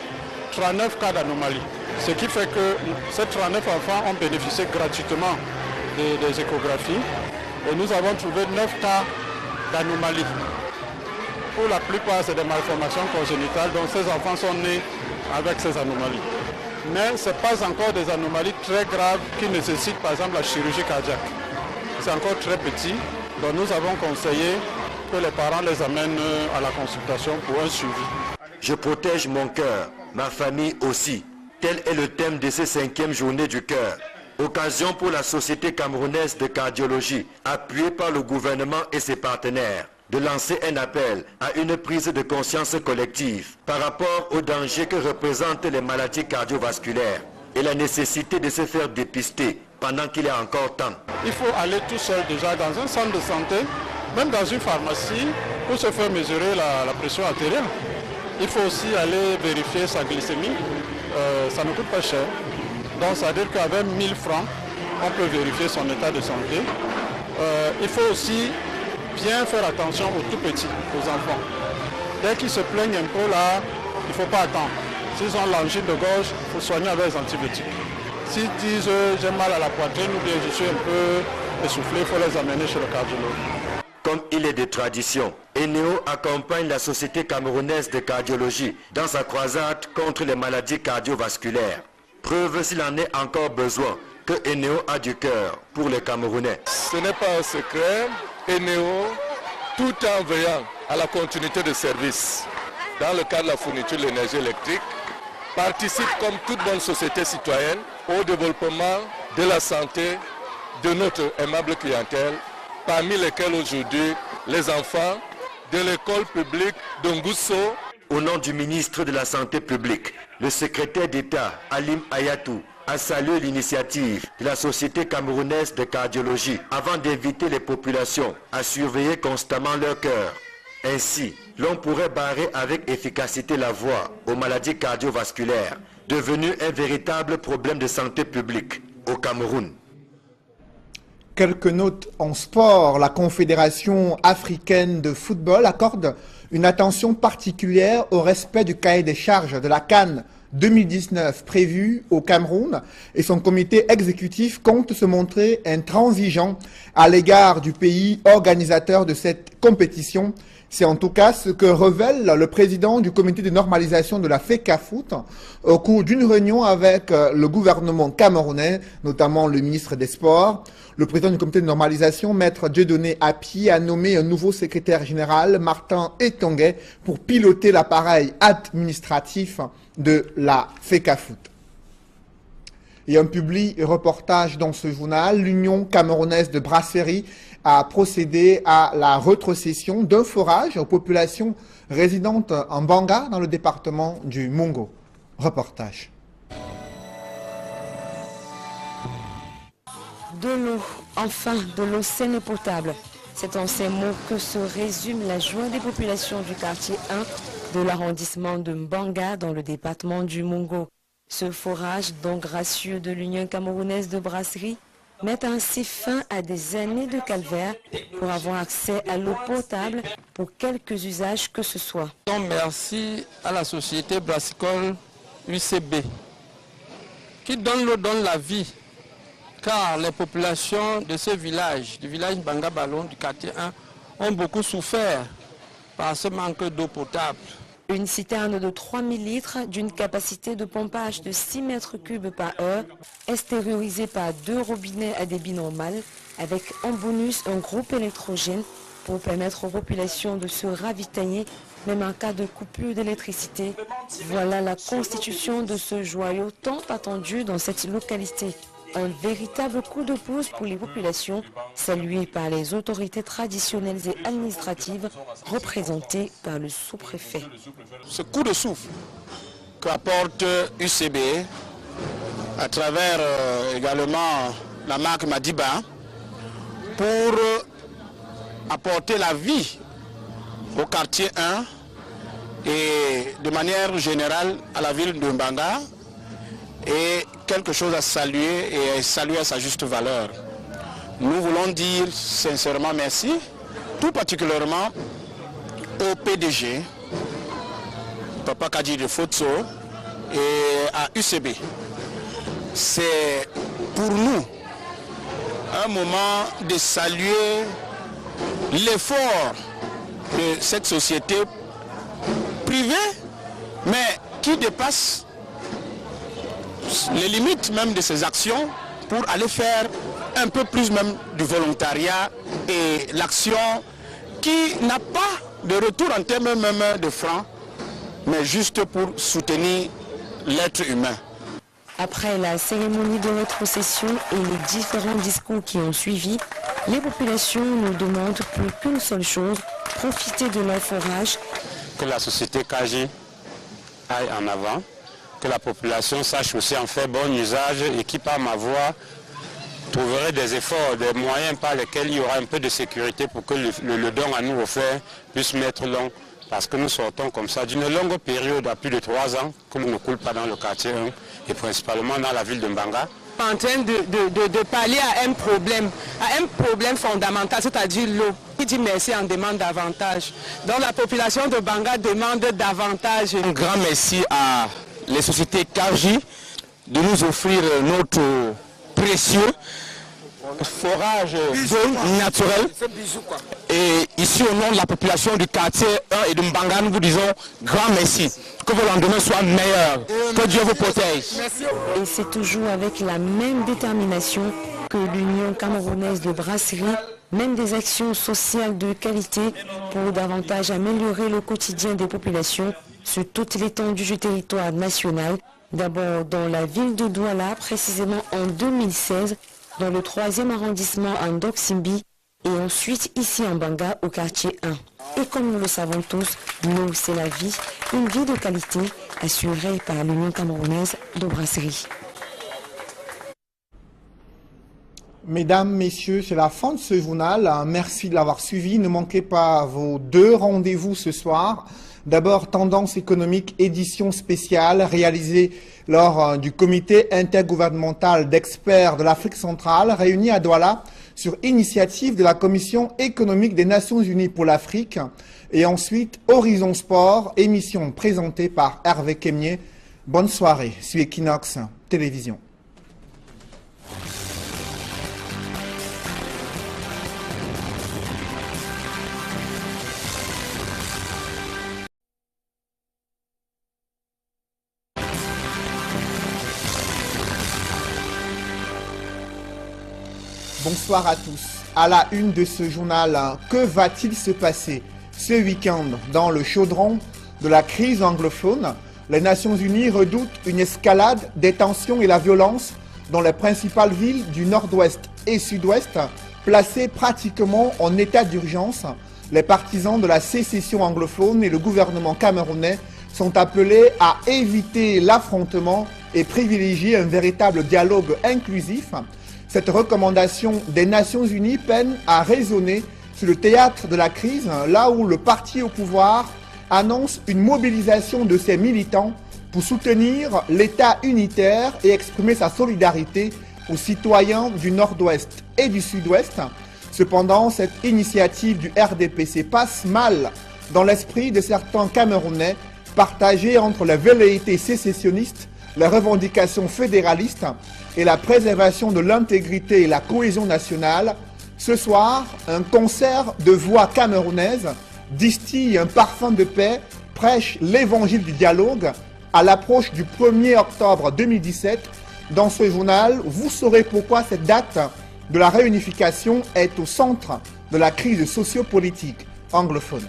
39 cas d'anomalie. Ce qui fait que ces 39 enfants ont bénéficié gratuitement des échographies. Et nous avons trouvé 9 cas d'anomalies. Pour la plupart, c'est des malformations congénitales, donc ces enfants sont nés avec ces anomalies. Mais ce n'est pas encore des anomalies très graves qui nécessitent par exemple la chirurgie cardiaque. C'est encore très petit, donc nous avons conseillé que les parents les amènent à la consultation pour un suivi. Je protège mon cœur, ma famille aussi. Tel est le thème de ces 5e journées du cœur. Occasion pour la Société camerounaise de cardiologie, appuyée par le gouvernement et ses partenaires, de lancer un appel à une prise de conscience collective par rapport aux dangers que représentent les maladies cardiovasculaires et la nécessité de se faire dépister pendant qu'il est encore temps. Il faut aller tout seul déjà dans un centre de santé, même dans une pharmacie, pour se faire mesurer la pression artérielle. Il faut aussi aller vérifier sa glycémie, ça ne coûte pas cher. Donc ça veut dire qu'avec 1000 francs, on peut vérifier son état de santé. Il faut aussi bien faire attention aux tout petits, aux enfants. Dès qu'ils se plaignent un peu là, il ne faut pas attendre. S'ils ont l'angine de gorge, il faut soigner avec les antibiotiques. S'ils disent j'ai mal à la poitrine ou bien je suis un peu essoufflé, il faut les amener chez le cardiologue. comme il est de tradition. Eneo accompagne la Société camerounaise de cardiologie dans sa croisade contre les maladies cardiovasculaires. Preuve s'il en est encore besoin que Eneo a du cœur pour les Camerounais. Ce n'est pas un secret, Eneo, tout en veillant à la continuité de service dans le cadre de la fourniture de l'énergie électrique, participe comme toute bonne société citoyenne au développement de la santé de notre aimable clientèle, parmi lesquels aujourd'hui les enfants de l'école publique d'Ongousso. Au nom du ministre de la Santé publique, le secrétaire d'État Alim Ayatou a salué l'initiative de la Société camerounaise de cardiologie avant d'inviter les populations à surveiller constamment leur cœur. Ainsi, l'on pourrait barrer avec efficacité la voie aux maladies cardiovasculaires, devenu un véritable problème de santé publique au Cameroun. Quelques notes en sport. La Confédération africaine de football accorde une attention particulière au respect du cahier des charges de la CAN 2019 prévu au Cameroun et son comité exécutif compte se montrer intransigeant à l'égard du pays organisateur de cette compétition. C'est en tout cas ce que révèle le président du comité de normalisation de la FECAFOOT au cours d'une réunion avec le gouvernement camerounais, notamment le ministre des Sports. Le président du comité de normalisation, Maître Dieudonné Api, a nommé un nouveau secrétaire général, Martin Etonguet, pour piloter l'appareil administratif de la FECAFOOT. Et un public reportage dans ce journal, l'Union camerounaise de brasserie a procédé à la rétrocession d'un forage aux populations résidentes en Banga dans le département du Mungo. Reportage. De l'eau, enfin de l'eau saine et potable. C'est en ces mots que se résume la joie des populations du quartier 1 de l'arrondissement de Mbanga dans le département du Mungo. Ce forage, donc gracieux de l'Union camerounaise de brasserie, met ainsi fin à des années de calvaire pour avoir accès à l'eau potable pour quelques usages que ce soit. Merci à la société brassicole UCB qui donne l'eau, donne la vie. Car les populations de ce village, du village Banga Ballon, du quartier 1, ont beaucoup souffert par ce manque d'eau potable. Une citerne de 3000 litres d'une capacité de pompage de 6 mètres cubes par heure est stérilisée par 2 robinets à débit normal avec en bonus un groupe électrogène pour permettre aux populations de se ravitailler même en cas de coupure d'électricité. Voilà la constitution de ce joyau tant attendu dans cette localité. Un véritable coup de pouce pour les populations, salué par les autorités traditionnelles et administratives représentées par le sous-préfet. Ce coup de souffle qu'apporte UCB à travers également la marque Madiba pour apporter la vie au quartier 1 et de manière générale à la ville de Mbanga est quelque chose à saluer et à saluer à sa juste valeur. Nous voulons dire sincèrement merci, tout particulièrement au PDG, Papa Kadji de Fotso, et à UCB. C'est pour nous un moment de saluer l'effort de cette société privée, mais qui dépasse les limites même de ses actions pour aller faire un peu plus même du volontariat et l'action qui n'a pas de retour en termes même de francs, mais juste pour soutenir l'être humain. Après la cérémonie de rétrocession et les différents discours qui ont suivi, les populations nous demandent plus qu'une seule chose, profiter de leur forage. Que la société KJ aille en avant, que la population sache aussi en faire bon usage et qui par ma voix trouverait des efforts, des moyens par lesquels il y aura un peu de sécurité pour que le don à nous offert puisse mettre long. Parce que nous sortons comme ça d'une longue période à plus de 3 ans que l'eau ne coule pas dans le quartier 1 et principalement dans la ville de Mbanga. En train de parler à un problème fondamental, c'est-à-dire l'eau. Qui dit merci en demande davantage. Donc la population de Mbanga demande davantage. Un grand merci à les sociétés KJ de nous offrir notre précieux forage d'eau naturel Et ici, au nom de la population du quartier 1 et de Mbanga, nous vous disons grand merci. Que vos lendemains soient meilleurs. Que Dieu vous protège. Et c'est toujours avec la même détermination que l'Union camerounaise de brasserie mène des actions sociales de qualité pour davantage améliorer le quotidien des populations sur toute l'étendue du territoire national. D'abord dans la ville de Douala, précisément en 2016, dans le 3e arrondissement en Doksimbi, et ensuite ici en Banga au quartier 1. Et comme nous le savons tous, l'eau c'est la vie, une vie de qualité assurée par l'Union camerounaise de brasserie. Mesdames, messieurs, c'est la fin de ce journal. Merci de l'avoir suivi. Ne manquez pas vos 2 rendez-vous ce soir. D'abord, Tendance économique, édition spéciale réalisée lors du comité intergouvernemental d'experts de l'Afrique centrale réuni à Douala sur initiative de la Commission économique des Nations Unies pour l'Afrique. Et ensuite, Horizon Sport, émission présentée par Hervé Kemier. Bonne soirée sur Equinox Télévision. Bonsoir à tous. À la une de ce journal, que va-t-il se passer ce week-end dans le chaudron de la crise anglophone? Les Nations Unies redoutent une escalade des tensions et la violence dans les principales villes du nord-ouest et sud-ouest, placées pratiquement en état d'urgence. Les partisans de la sécession anglophone et le gouvernement camerounais sont appelés à éviter l'affrontement et privilégier un véritable dialogue inclusif. Cette recommandation des Nations Unies peine à résonner sur le théâtre de la crise, là où le parti au pouvoir annonce une mobilisation de ses militants pour soutenir l'État unitaire et exprimer sa solidarité aux citoyens du Nord-Ouest et du Sud-Ouest. Cependant, cette initiative du RDPC passe mal dans l'esprit de certains Camerounais, partagés entre les velléités sécessionnistes, les revendications fédéralistes et la préservation de l'intégrité et la cohésion nationale. Ce soir, un concert de voix camerounaises distille un parfum de paix, prêche l'évangile du dialogue à l'approche du 1er octobre 2017. Dans ce journal, vous saurez pourquoi cette date de la réunification est au centre de la crise sociopolitique anglophone.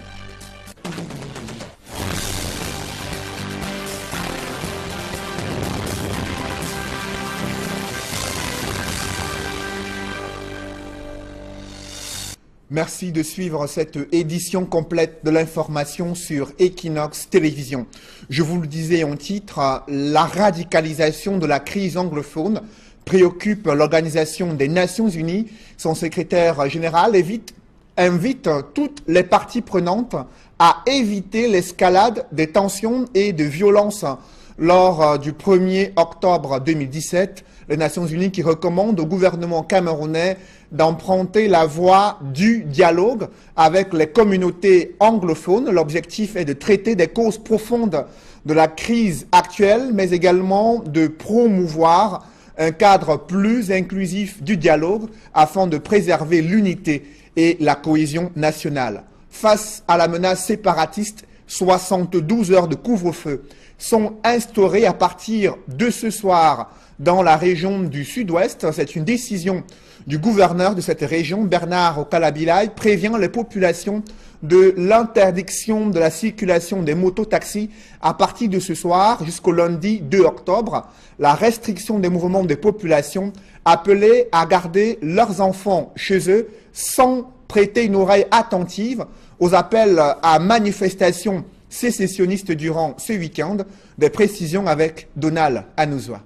Merci de suivre cette édition complète de l'information sur Equinox Télévision. Je vous le disais en titre, la radicalisation de la crise anglophone préoccupe l'Organisation des Nations Unies. Son secrétaire général invite toutes les parties prenantes à éviter l'escalade des tensions et de violences. Lors du 1er octobre 2017, les Nations Unies qui recommandent au gouvernement camerounais d'emprunter la voie du dialogue avec les communautés anglophones. L'objectif est de traiter des causes profondes de la crise actuelle, mais également de promouvoir un cadre plus inclusif du dialogue afin de préserver l'unité et la cohésion nationale. Face à la menace séparatiste, 72 heures de couvre-feu sont instaurées à partir de ce soir dans la région du Sud-Ouest. C'est une décision du gouverneur de cette région, Bernard Okalabilai, prévient les populations de l'interdiction de la circulation des mototaxis à partir de ce soir jusqu'au lundi 2 octobre. La restriction des mouvements des populations appelées à garder leurs enfants chez eux sans prêter une oreille attentive aux appels à manifestations sécessionnistes durant ce week-end. Des précisions avec Donald Anouzoua.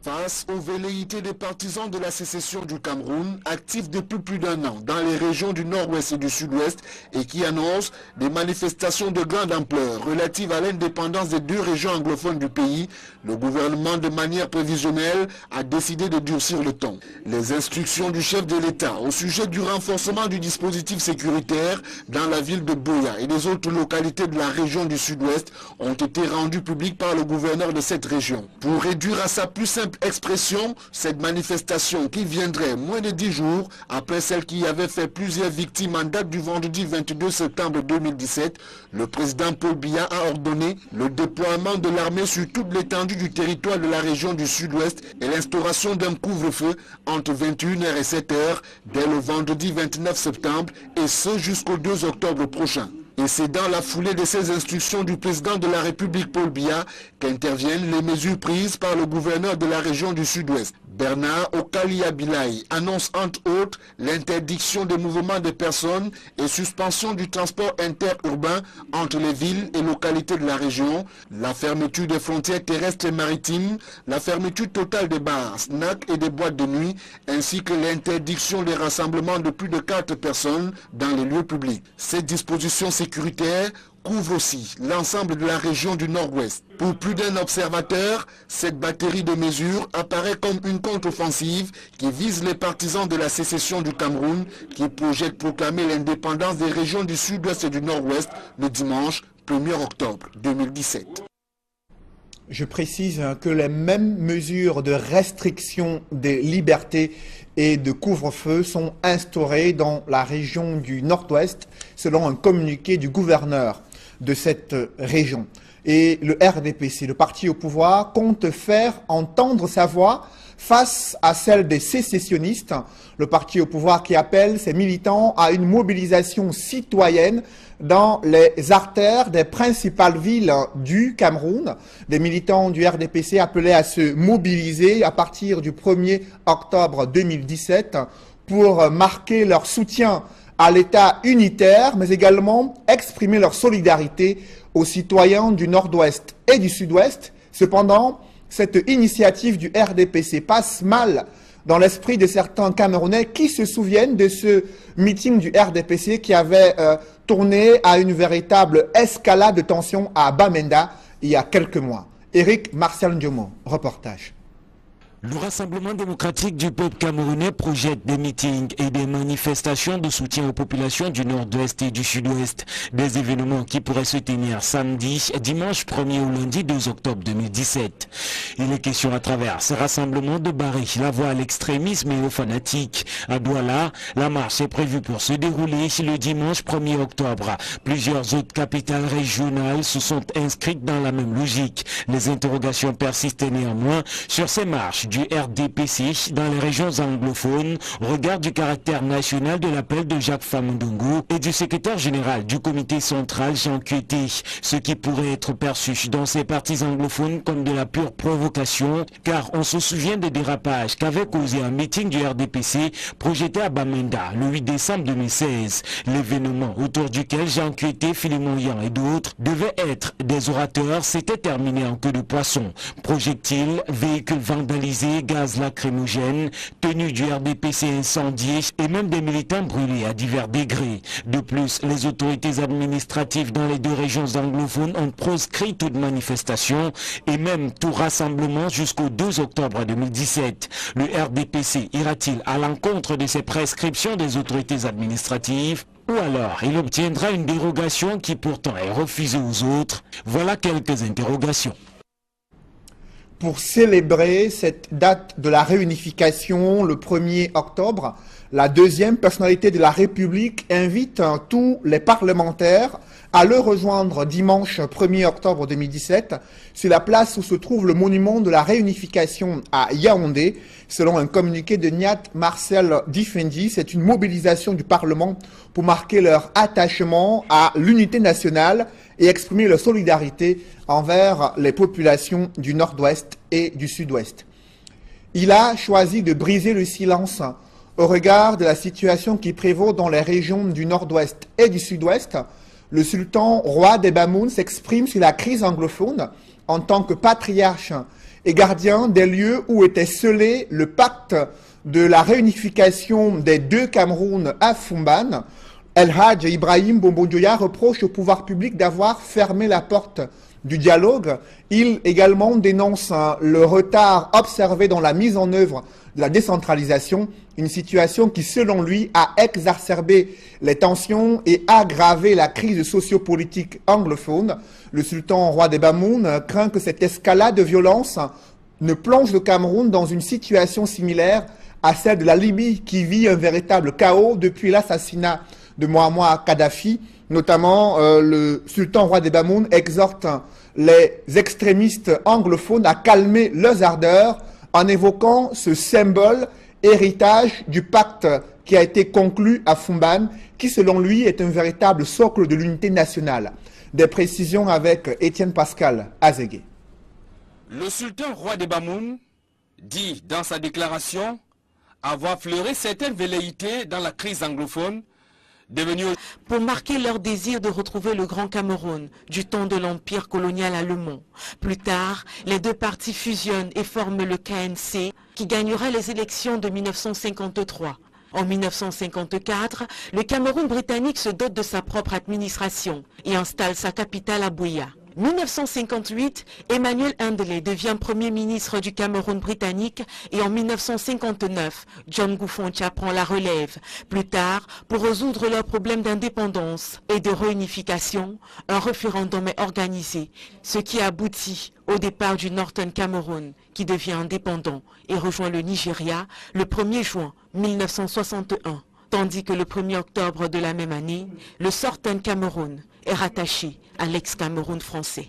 Face aux velléités des partisans de la sécession du Cameroun, actifs depuis plus d'1 an dans les régions du nord-ouest et du sud-ouest et qui annoncent des manifestations de grande ampleur relatives à l'indépendance des 2 régions anglophones du pays, le gouvernement de manière prévisionnelle a décidé de durcir le ton. Les instructions du chef de l'État au sujet du renforcement du dispositif sécuritaire dans la ville de Buea et les autres localités de la région du sud-ouest ont été rendues publiques par le gouverneur de cette région. Pour réduire à sa plus simple simple expression, cette manifestation qui viendrait moins de 10 jours après celle qui avait fait plusieurs victimes en date du vendredi 22 septembre 2017, le président Paul Biya a ordonné le déploiement de l'armée sur toute l'étendue du territoire de la région du Sud-Ouest et l'instauration d'un couvre-feu entre 21h et 7h dès le vendredi 29 septembre et ce jusqu'au 2 octobre prochain. Et c'est dans la foulée de ces instructions du président de la République Paul Biya qu'interviennent les mesures prises par le gouverneur de la région du Sud-Ouest. Bernard Okali-Abilaï annonce entre autres l'interdiction des mouvements de personnes et suspension du transport interurbain entre les villes et localités de la région, la fermeture des frontières terrestres et maritimes, la fermeture totale des bars, snacks et des boîtes de nuit, ainsi que l'interdiction des rassemblements de plus de 4 personnes dans les lieux publics. Ces dispositions sécuritaires couvre aussi l'ensemble de la région du Nord-Ouest. Pour plus d'un observateur, cette batterie de mesures apparaît comme une contre-offensive qui vise les partisans de la sécession du Cameroun qui projettent proclamer l'indépendance des régions du Sud-Ouest et du Nord-Ouest le dimanche 1er octobre 2017. Je précise que les mêmes mesures de restriction des libertés et de couvre-feu sont instaurées dans la région du Nord-Ouest selon un communiqué du gouverneur de cette région. Et le RDPC, le parti au pouvoir, compte faire entendre sa voix face à celle des sécessionnistes, le parti au pouvoir qui appelle ses militants à une mobilisation citoyenne dans les artères des principales villes du Cameroun. Des militants du RDPC appelaient à se mobiliser à partir du 1er octobre 2017 pour marquer leur soutien à l'État unitaire, mais également exprimer leur solidarité aux citoyens du Nord-Ouest et du Sud-Ouest. Cependant, cette initiative du RDPC passe mal dans l'esprit de certains Camerounais qui se souviennent de ce meeting du RDPC qui avait tourné à une véritable escalade de tension à Bamenda il y a quelques mois. Éric Marcel Ndiomo, reportage. Le Rassemblement démocratique du peuple camerounais projette des meetings et des manifestations de soutien aux populations du Nord-Ouest et du Sud-Ouest. Des événements qui pourraient se tenir samedi, dimanche 1er ou lundi 2 octobre 2017. Il est question à travers ce rassemblement de barrer la voie à l'extrémisme et aux fanatiques. À Douala, la marche est prévue pour se dérouler le dimanche 1er octobre. Plusieurs autres capitales régionales se sont inscrites dans la même logique. Les interrogations persistent néanmoins sur ces marches du RDPC dans les régions anglophones au regard du caractère national de l'appel de Jacques Famundongo et du secrétaire général du comité central Jean Kueté, ce qui pourrait être perçu dans ces partis anglophones comme de la pure provocation, car on se souvient des dérapages qu'avait causé un meeting du RDPC projeté à Bamenda le 8 décembre 2016, l'événement autour duquel Jean Kueté, Philémon Yan et d'autres devaient être des orateurs s'était terminé en queue de poisson. Projectiles, véhicules vandalisés, gaz lacrymogène, tenue du RDPC incendiée et même des militants brûlés à divers degrés. De plus, les autorités administratives dans les deux régions anglophones ont proscrit toute manifestation et même tout rassemblement jusqu'au 2 octobre 2017. Le RDPC ira-t-il à l'encontre de ces prescriptions des autorités administratives ? Ou alors il obtiendra une dérogation qui pourtant est refusée aux autres? Voilà quelques interrogations. Pour célébrer cette date de la réunification, le 1er octobre, la deuxième personnalité de la République invite tous les parlementaires à le rejoindre dimanche 1er octobre 2017 sur la place où se trouve le monument de la réunification à Yaoundé. Selon un communiqué de Niat Marcel Difendi, c'est une mobilisation du Parlement pour marquer leur attachement à l'unité nationale et exprimer leur solidarité envers les populations du Nord-Ouest et du Sud-Ouest. Il a choisi de briser le silence au regard de la situation qui prévaut dans les régions du Nord-Ouest et du Sud-Ouest. Le sultan roi des Bamoun s'exprime sur la crise anglophone en tant que patriarche et gardien des lieux où était scellé le pacte de la réunification des deux Camerouns à Fumban. El Hadj Ibrahim Bombondioya reproche au pouvoir public d'avoir fermé la porte du dialogue. Il également dénonce le retard observé dans la mise en œuvre de la décentralisation, une situation qui, selon lui, a exacerbé les tensions et aggravé la crise sociopolitique anglophone. Le sultan roi des Bamoun craint que cette escalade de violence ne plonge le Cameroun dans une situation similaire à celle de la Libye qui vit un véritable chaos depuis l'assassinat de Mouammar Kadhafi. Notamment, le sultan roi des Bamoun exhorte les extrémistes anglophones à calmer leurs ardeurs en évoquant ce symbole héritage du pacte qui a été conclu à Fumban, qui selon lui est un véritable socle de l'unité nationale. Des précisions avec Étienne Pascal Azégué. Le sultan roi des Bamoun dit dans sa déclaration avoir fleuré certaines velléités dans la crise anglophone devenue... Pour marquer leur désir de retrouver le Grand Cameroun du temps de l'empire colonial allemand. Plus tard, les deux partis fusionnent et forment le KNC qui gagnera les élections de 1953. En 1954, le Cameroun britannique se dote de sa propre administration et installe sa capitale à Buea. 1958, Emmanuel Ndélé devient Premier ministre du Cameroun britannique et en 1959, John Goufoncha prend la relève. Plus tard, pour résoudre leurs problèmes d'indépendance et de réunification, un référendum est organisé, ce qui aboutit au départ du Northern Cameroun, qui devient indépendant et rejoint le Nigeria le 1er juin 1961. Tandis que le 1er octobre de la même année, le Southern Cameroun est rattaché à l'ex-Cameroun français.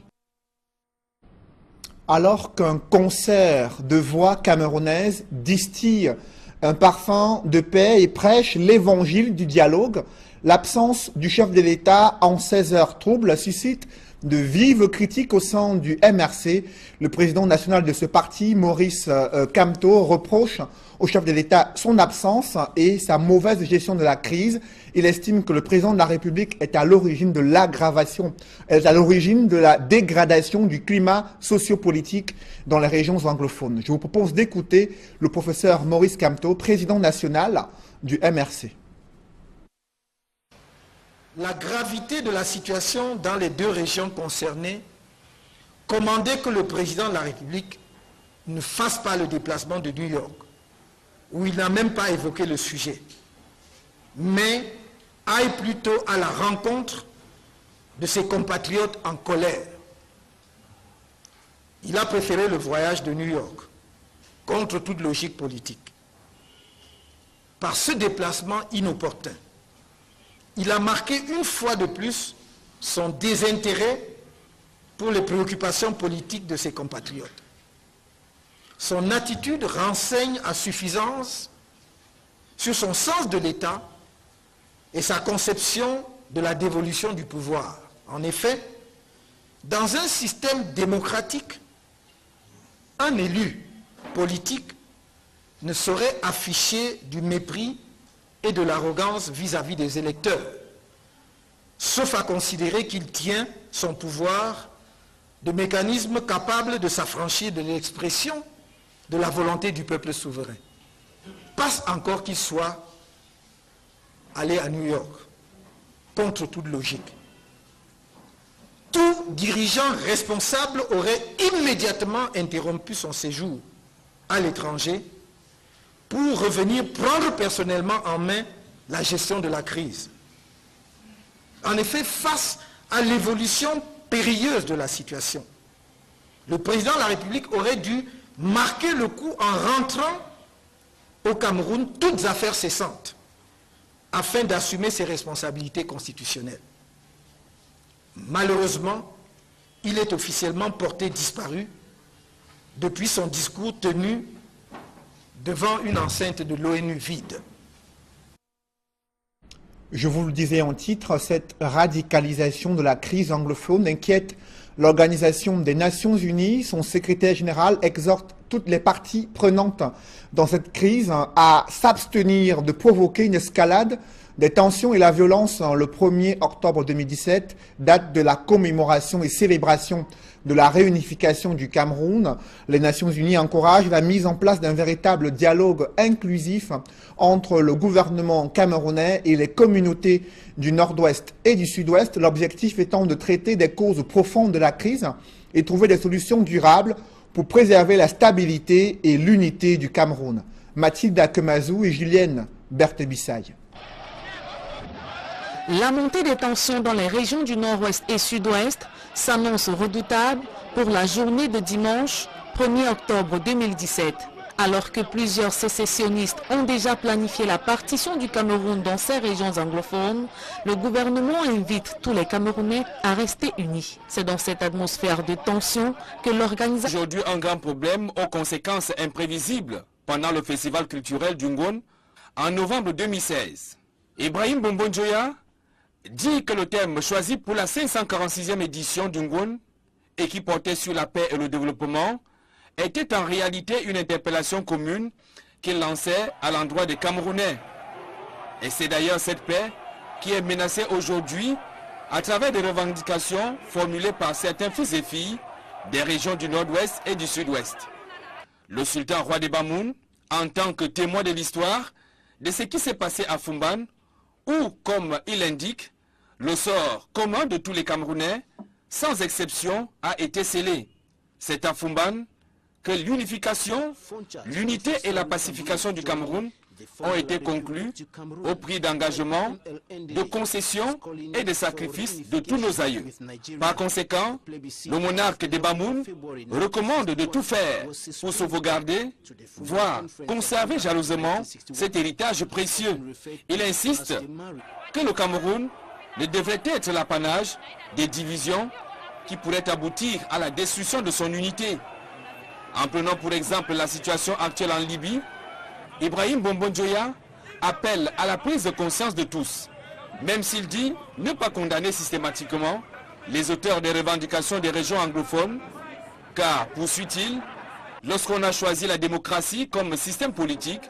Alors qu'un concert de voix camerounaises distille un parfum de paix et prêche l'évangile du dialogue, l'absence du chef de l'État en 16 heures troubles suscite de vives critiques au sein du MRC. Le président national de ce parti, Maurice Kamto, reproche au chef de l'État son absence et sa mauvaise gestion de la crise. Il estime que le président de la République est à l'origine de l'aggravation, est à l'origine de la dégradation du climat sociopolitique dans les régions anglophones. Je vous propose d'écouter le professeur Maurice Kamto, président national du MRC. La gravité de la situation dans les deux régions concernées commandait que le président de la République ne fasse pas le déplacement de New York, où il n'a même pas évoqué le sujet, mais aille plutôt à la rencontre de ses compatriotes en colère. Il a préféré le voyage de New York, contre toute logique politique. Par ce déplacement inopportun, il a marqué une fois de plus son désintérêt pour les préoccupations politiques de ses compatriotes. Son attitude renseigne à suffisance sur son sens de l'État et sa conception de la dévolution du pouvoir. En effet, dans un système démocratique, un élu politique ne saurait afficher du mépris et de l'arrogance vis-à-vis des électeurs, sauf à considérer qu'il tient son pouvoir de mécanismes capables de s'affranchir de l'expression de la volonté du peuple souverain. Passe encore qu'il soit allé à New York, contre toute logique. Tout dirigeant responsable aurait immédiatement interrompu son séjour à l'étranger pour revenir prendre personnellement en main la gestion de la crise. En effet, face à l'évolution périlleuse de la situation, le président de la République aurait dû marquer le coup en rentrant au Cameroun, toutes affaires cessantes, afin d'assumer ses responsabilités constitutionnelles. Malheureusement, il est officiellement porté disparu depuis son discours tenu devant une enceinte de l'ONU vide. Je vous le disais en titre, cette radicalisation de la crise anglophone inquiète l'Organisation des Nations Unies. Son secrétaire général exhorte toutes les parties prenantes dans cette crise à s'abstenir de provoquer une escalade des tensions et la violence. Le 1er octobre 2017, date de la commémoration et célébration de la réunification du Cameroun. Les Nations Unies encouragent la mise en place d'un véritable dialogue inclusif entre le gouvernement camerounais et les communautés du Nord-Ouest et du Sud-Ouest, l'objectif étant de traiter des causes profondes de la crise et trouver des solutions durables pour préserver la stabilité et l'unité du Cameroun. Mathilde Akemazou et Julienne Berthébissaille. La montée des tensions dans les régions du Nord-Ouest et Sud-Ouest s'annonce redoutable pour la journée de dimanche 1er octobre 2017. Alors que plusieurs sécessionnistes ont déjà planifié la partition du Cameroun dans ces régions anglophones, le gouvernement invite tous les Camerounais à rester unis. C'est dans cette atmosphère de tension que l'organisation... Aujourd'hui, un grand problème aux conséquences imprévisibles pendant le festival culturel du Ngon en novembre 2016. Ibrahim Bombonjoya dit que le thème choisi pour la 546e édition du Ngon et qui portait sur la paix et le développement était en réalité une interpellation commune qu'il lançait à l'endroit des Camerounais. Et c'est d'ailleurs cette paix qui est menacée aujourd'hui à travers des revendications formulées par certains fils et filles des régions du nord-ouest et du sud-ouest. Le sultan roi des Bamoun, en tant que témoin de l'histoire de ce qui s'est passé à Fumban, où, comme il indique, le sort commun de tous les Camerounais, sans exception, a été scellé. C'est à Fumban que l'unification, l'unité et la pacification du Cameroun ont été conclues au prix d'engagement, de concessions et de sacrifices de tous nos aïeux. Par conséquent, le monarque des Bamoun recommande de tout faire pour sauvegarder, voire conserver jalousement cet héritage précieux. Il insiste que le Cameroun ne devrait être l'apanage des divisions qui pourraient aboutir à la destruction de son unité. En prenant pour exemple la situation actuelle en Libye, Ibrahim Bombonjoya appelle à la prise de conscience de tous, même s'il dit ne pas condamner systématiquement les auteurs des revendications des régions anglophones, car, poursuit-il, lorsqu'on a choisi la démocratie comme système politique,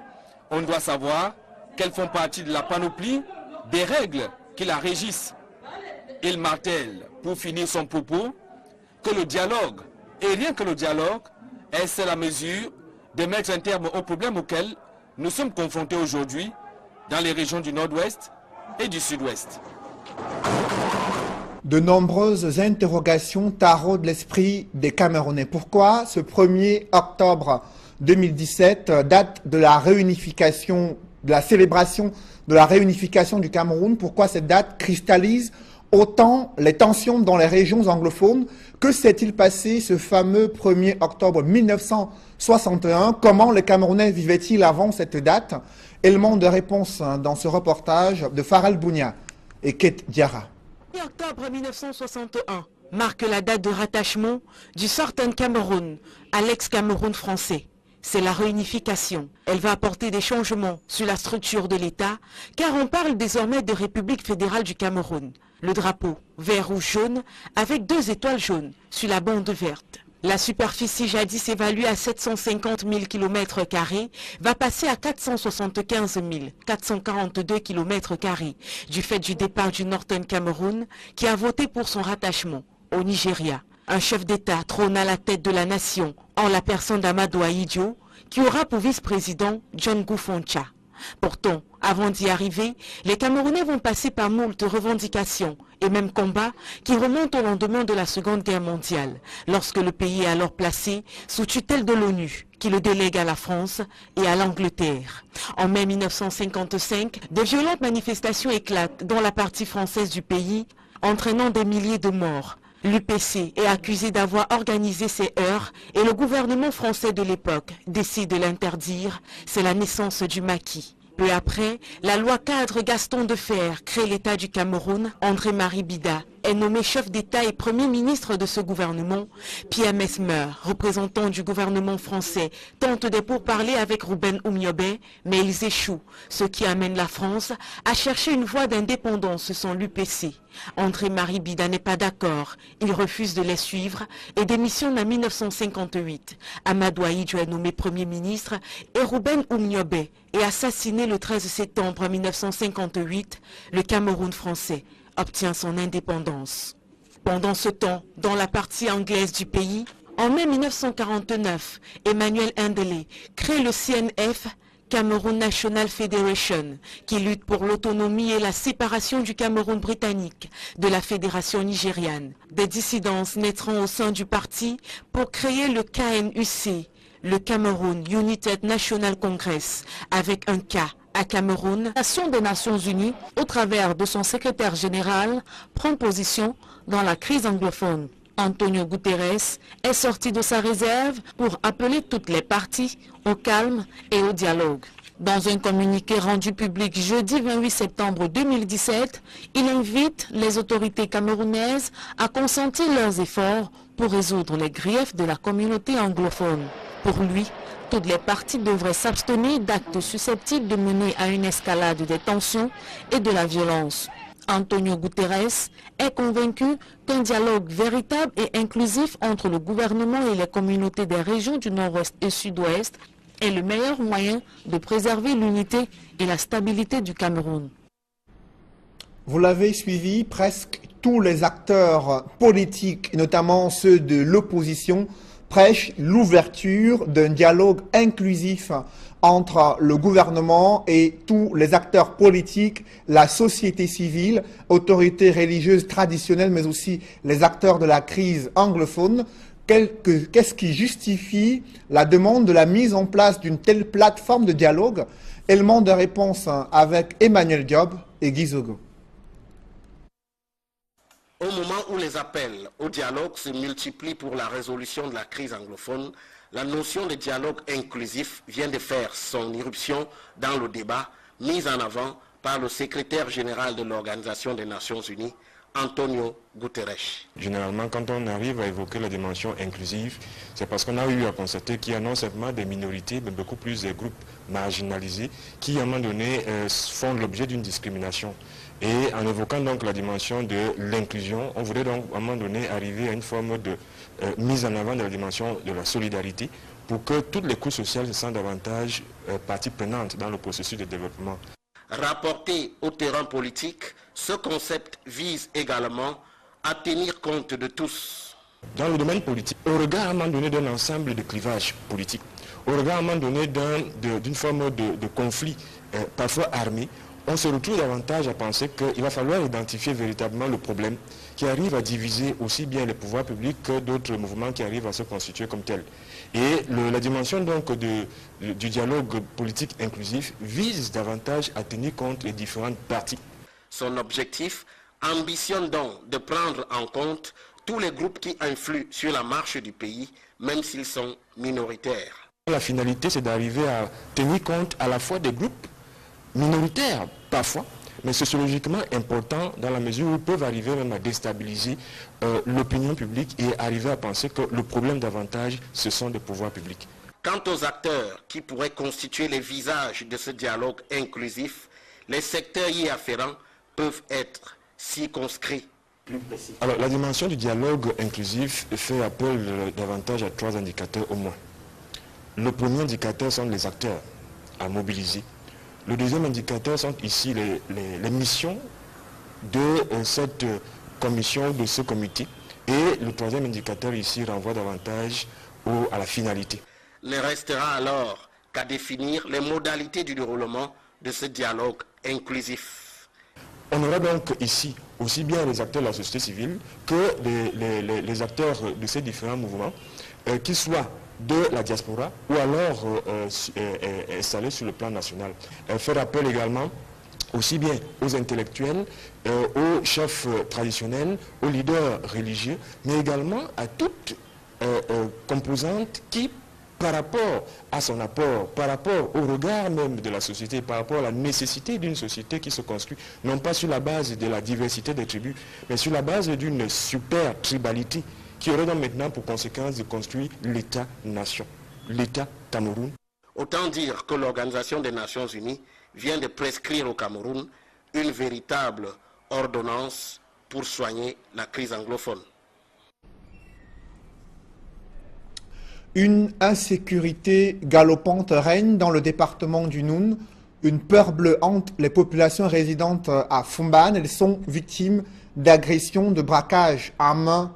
on doit savoir qu'elles font partie de la panoplie des règles qui la régissent. Il martèle, pour finir son propos, que le dialogue, et rien que le dialogue, est la mesure de mettre un terme aux problèmes auxquels nous sommes confrontés aujourd'hui dans les régions du nord-ouest et du sud-ouest. De nombreuses interrogations taraudent l'esprit des Camerounais. Pourquoi ce 1er octobre 2017, date de la réunification, de la célébration de la réunification du Cameroun, pourquoi cette date cristallise autant les tensions dans les régions anglophones? Que s'est-il passé ce fameux 1er octobre 1961? Comment les Camerounais vivaient-ils avant cette date? Élément de réponse dans ce reportage de Faral Bounia et Kate Diarra. 1er octobre 1961 marque la date de rattachement du Southern Cameroun à l'ex-Cameroun français. C'est la réunification. Elle va apporter des changements sur la structure de l'État, car on parle désormais de République fédérale du Cameroun. Le drapeau vert ou jaune avec 2 étoiles jaunes sur la bande verte. La superficie jadis évaluée à 750 000 km² va passer à 475 442 km² du fait du départ du Northern Cameroun qui a voté pour son rattachement au Nigeria. Un chef d'État trône à la tête de la nation en la personne d'Amadou Ahidjo qui aura pour vice-président John Goufoncha. Pourtant, avant d'y arriver, les Camerounais vont passer par moult revendications et même combats qui remontent au lendemain de la Seconde Guerre mondiale, lorsque le pays est alors placé sous tutelle de l'ONU, qui le délègue à la France et à l'Angleterre. En mai 1955, de violentes manifestations éclatent dans la partie française du pays, entraînant des milliers de morts. L'UPC est accusé d'avoir organisé ces heurts et le gouvernement français de l'époque décide de l'interdire. C'est la naissance du maquis. Peu après, la loi cadre Gaston Defferre crée l'État du Cameroun. André-Marie Bida est nommé chef d'État et premier ministre de ce gouvernement. Pierre Mesmer, représentant du gouvernement français, tente des pourparlers avec Ruben Oumniobé, mais ils échouent, ce qui amène la France à chercher une voie d'indépendance sans l'UPC. André-Marie Bida n'est pas d'accord, il refuse de les suivre et démissionne en 1958. Amadou Ahidjo est nommé Premier ministre et Ruben Oumniobé est assassiné le 13 septembre 1958. Le Cameroun français obtient son indépendance. Pendant ce temps, dans la partie anglaise du pays, en mai 1949, Emmanuel Ndélé crée le CNF, Cameroun National Federation, qui lutte pour l'autonomie et la séparation du Cameroun britannique de la fédération nigériane. Des dissidences naîtront au sein du parti pour créer le KNUC, le Cameroun United National Congress, avec un K À Cameroun, l'Organisation des Nations Unies, au travers de son secrétaire général, prend position dans la crise anglophone. Antonio Guterres est sorti de sa réserve pour appeler toutes les parties au calme et au dialogue. Dans un communiqué rendu public jeudi 28 septembre 2017, il invite les autorités camerounaises à consentir leurs efforts pour résoudre les griefs de la communauté anglophone. Pour lui, toutes les parties devraient s'abstenir d'actes susceptibles de mener à une escalade des tensions et de la violence. Antonio Guterres est convaincu qu'un dialogue véritable et inclusif entre le gouvernement et les communautés des régions du Nord-Ouest et Sud-Ouest est le meilleur moyen de préserver l'unité et la stabilité du Cameroun. Vous l'avez suivi, presque tous les acteurs politiques, notamment ceux de l'opposition, prêchent l'ouverture d'un dialogue inclusif entre le gouvernement et tous les acteurs politiques, la société civile, autorités religieuses traditionnelles, mais aussi les acteurs de la crise anglophone. Qu'est-ce qui justifie la demande de la mise en place d'une telle plateforme de dialogue? Élément de réponse avec Emmanuel Diop et Guy Zogo. Au moment où les appels au dialogue se multiplient pour la résolution de la crise anglophone, la notion de dialogue inclusif vient de faire son irruption dans le débat mis en avant par le secrétaire général de l'Organisation des Nations Unies, Antonio Guterres. Généralement, quand on arrive à évoquer la dimension inclusive, c'est parce qu'on a eu à constater qu'il y a non seulement des minorités, mais beaucoup plus des groupes marginalisés qui, à un moment donné, font l'objet d'une discrimination. Et en évoquant donc la dimension de l'inclusion, on voudrait donc à un moment donné arriver à une forme de mise en avant de la dimension de la solidarité pour que toutes les couches sociales se sentent davantage partie prenante dans le processus de développement. Rapporté au terrain politique, ce concept vise également à tenir compte de tous. Dans le domaine politique, au regard à un moment donné d'un ensemble de clivages politiques, au regard à un moment donné d'une forme de conflit parfois armé, on se retrouve davantage à penser qu'il va falloir identifier véritablement le problème qui arrive à diviser aussi bien les pouvoirs publics que d'autres mouvements qui arrivent à se constituer comme tels. Et la dimension donc du dialogue politique inclusif vise davantage à tenir compte des différentes parties. Son objectif ambitionne donc de prendre en compte tous les groupes qui influent sur la marche du pays, même s'ils sont minoritaires. La finalité, c'est d'arriver à tenir compte à la fois des groupes minoritaires parfois, mais sociologiquement importants dans la mesure où ils peuvent arriver même à déstabiliser l'opinion publique et arriver à penser que le problème davantage, ce sont des pouvoirs publics. Quant aux acteurs qui pourraient constituer les visages de ce dialogue inclusif, les secteurs y afférents peuvent être circonscrits. Alors, la dimension du dialogue inclusif fait appel davantage à 3 indicateurs au moins. Le premier indicateur sont les acteurs à mobiliser. Le deuxième indicateur sont ici les missions de cette commission, de ce comité. Et le troisième indicateur ici renvoie davantage à la finalité. Ne restera alors qu'à définir les modalités du déroulement de ce dialogue inclusif. On aura donc ici aussi bien les acteurs de la société civile que les acteurs de ces différents mouvements, qu'ils soient de la diaspora ou alors installés sur le plan national. Faire appel également aussi bien aux intellectuels, aux chefs traditionnels, aux leaders religieux, mais également à toute composante qui, par rapport à son apport, par rapport au regard même de la société, par rapport à la nécessité d'une société qui se construit, non pas sur la base de la diversité des tribus, mais sur la base d'une super tribalité qui aurait donc maintenant pour conséquence de construire l'État-nation, l'État Cameroun. Autant dire que l'Organisation des Nations Unies vient de prescrire au Cameroun une véritable ordonnance pour soigner la crise anglophone. Une insécurité galopante règne dans le département du Noun. Une peur bleue hante les populations résidentes à Fumban. Elles sont victimes d'agressions, de braquages à main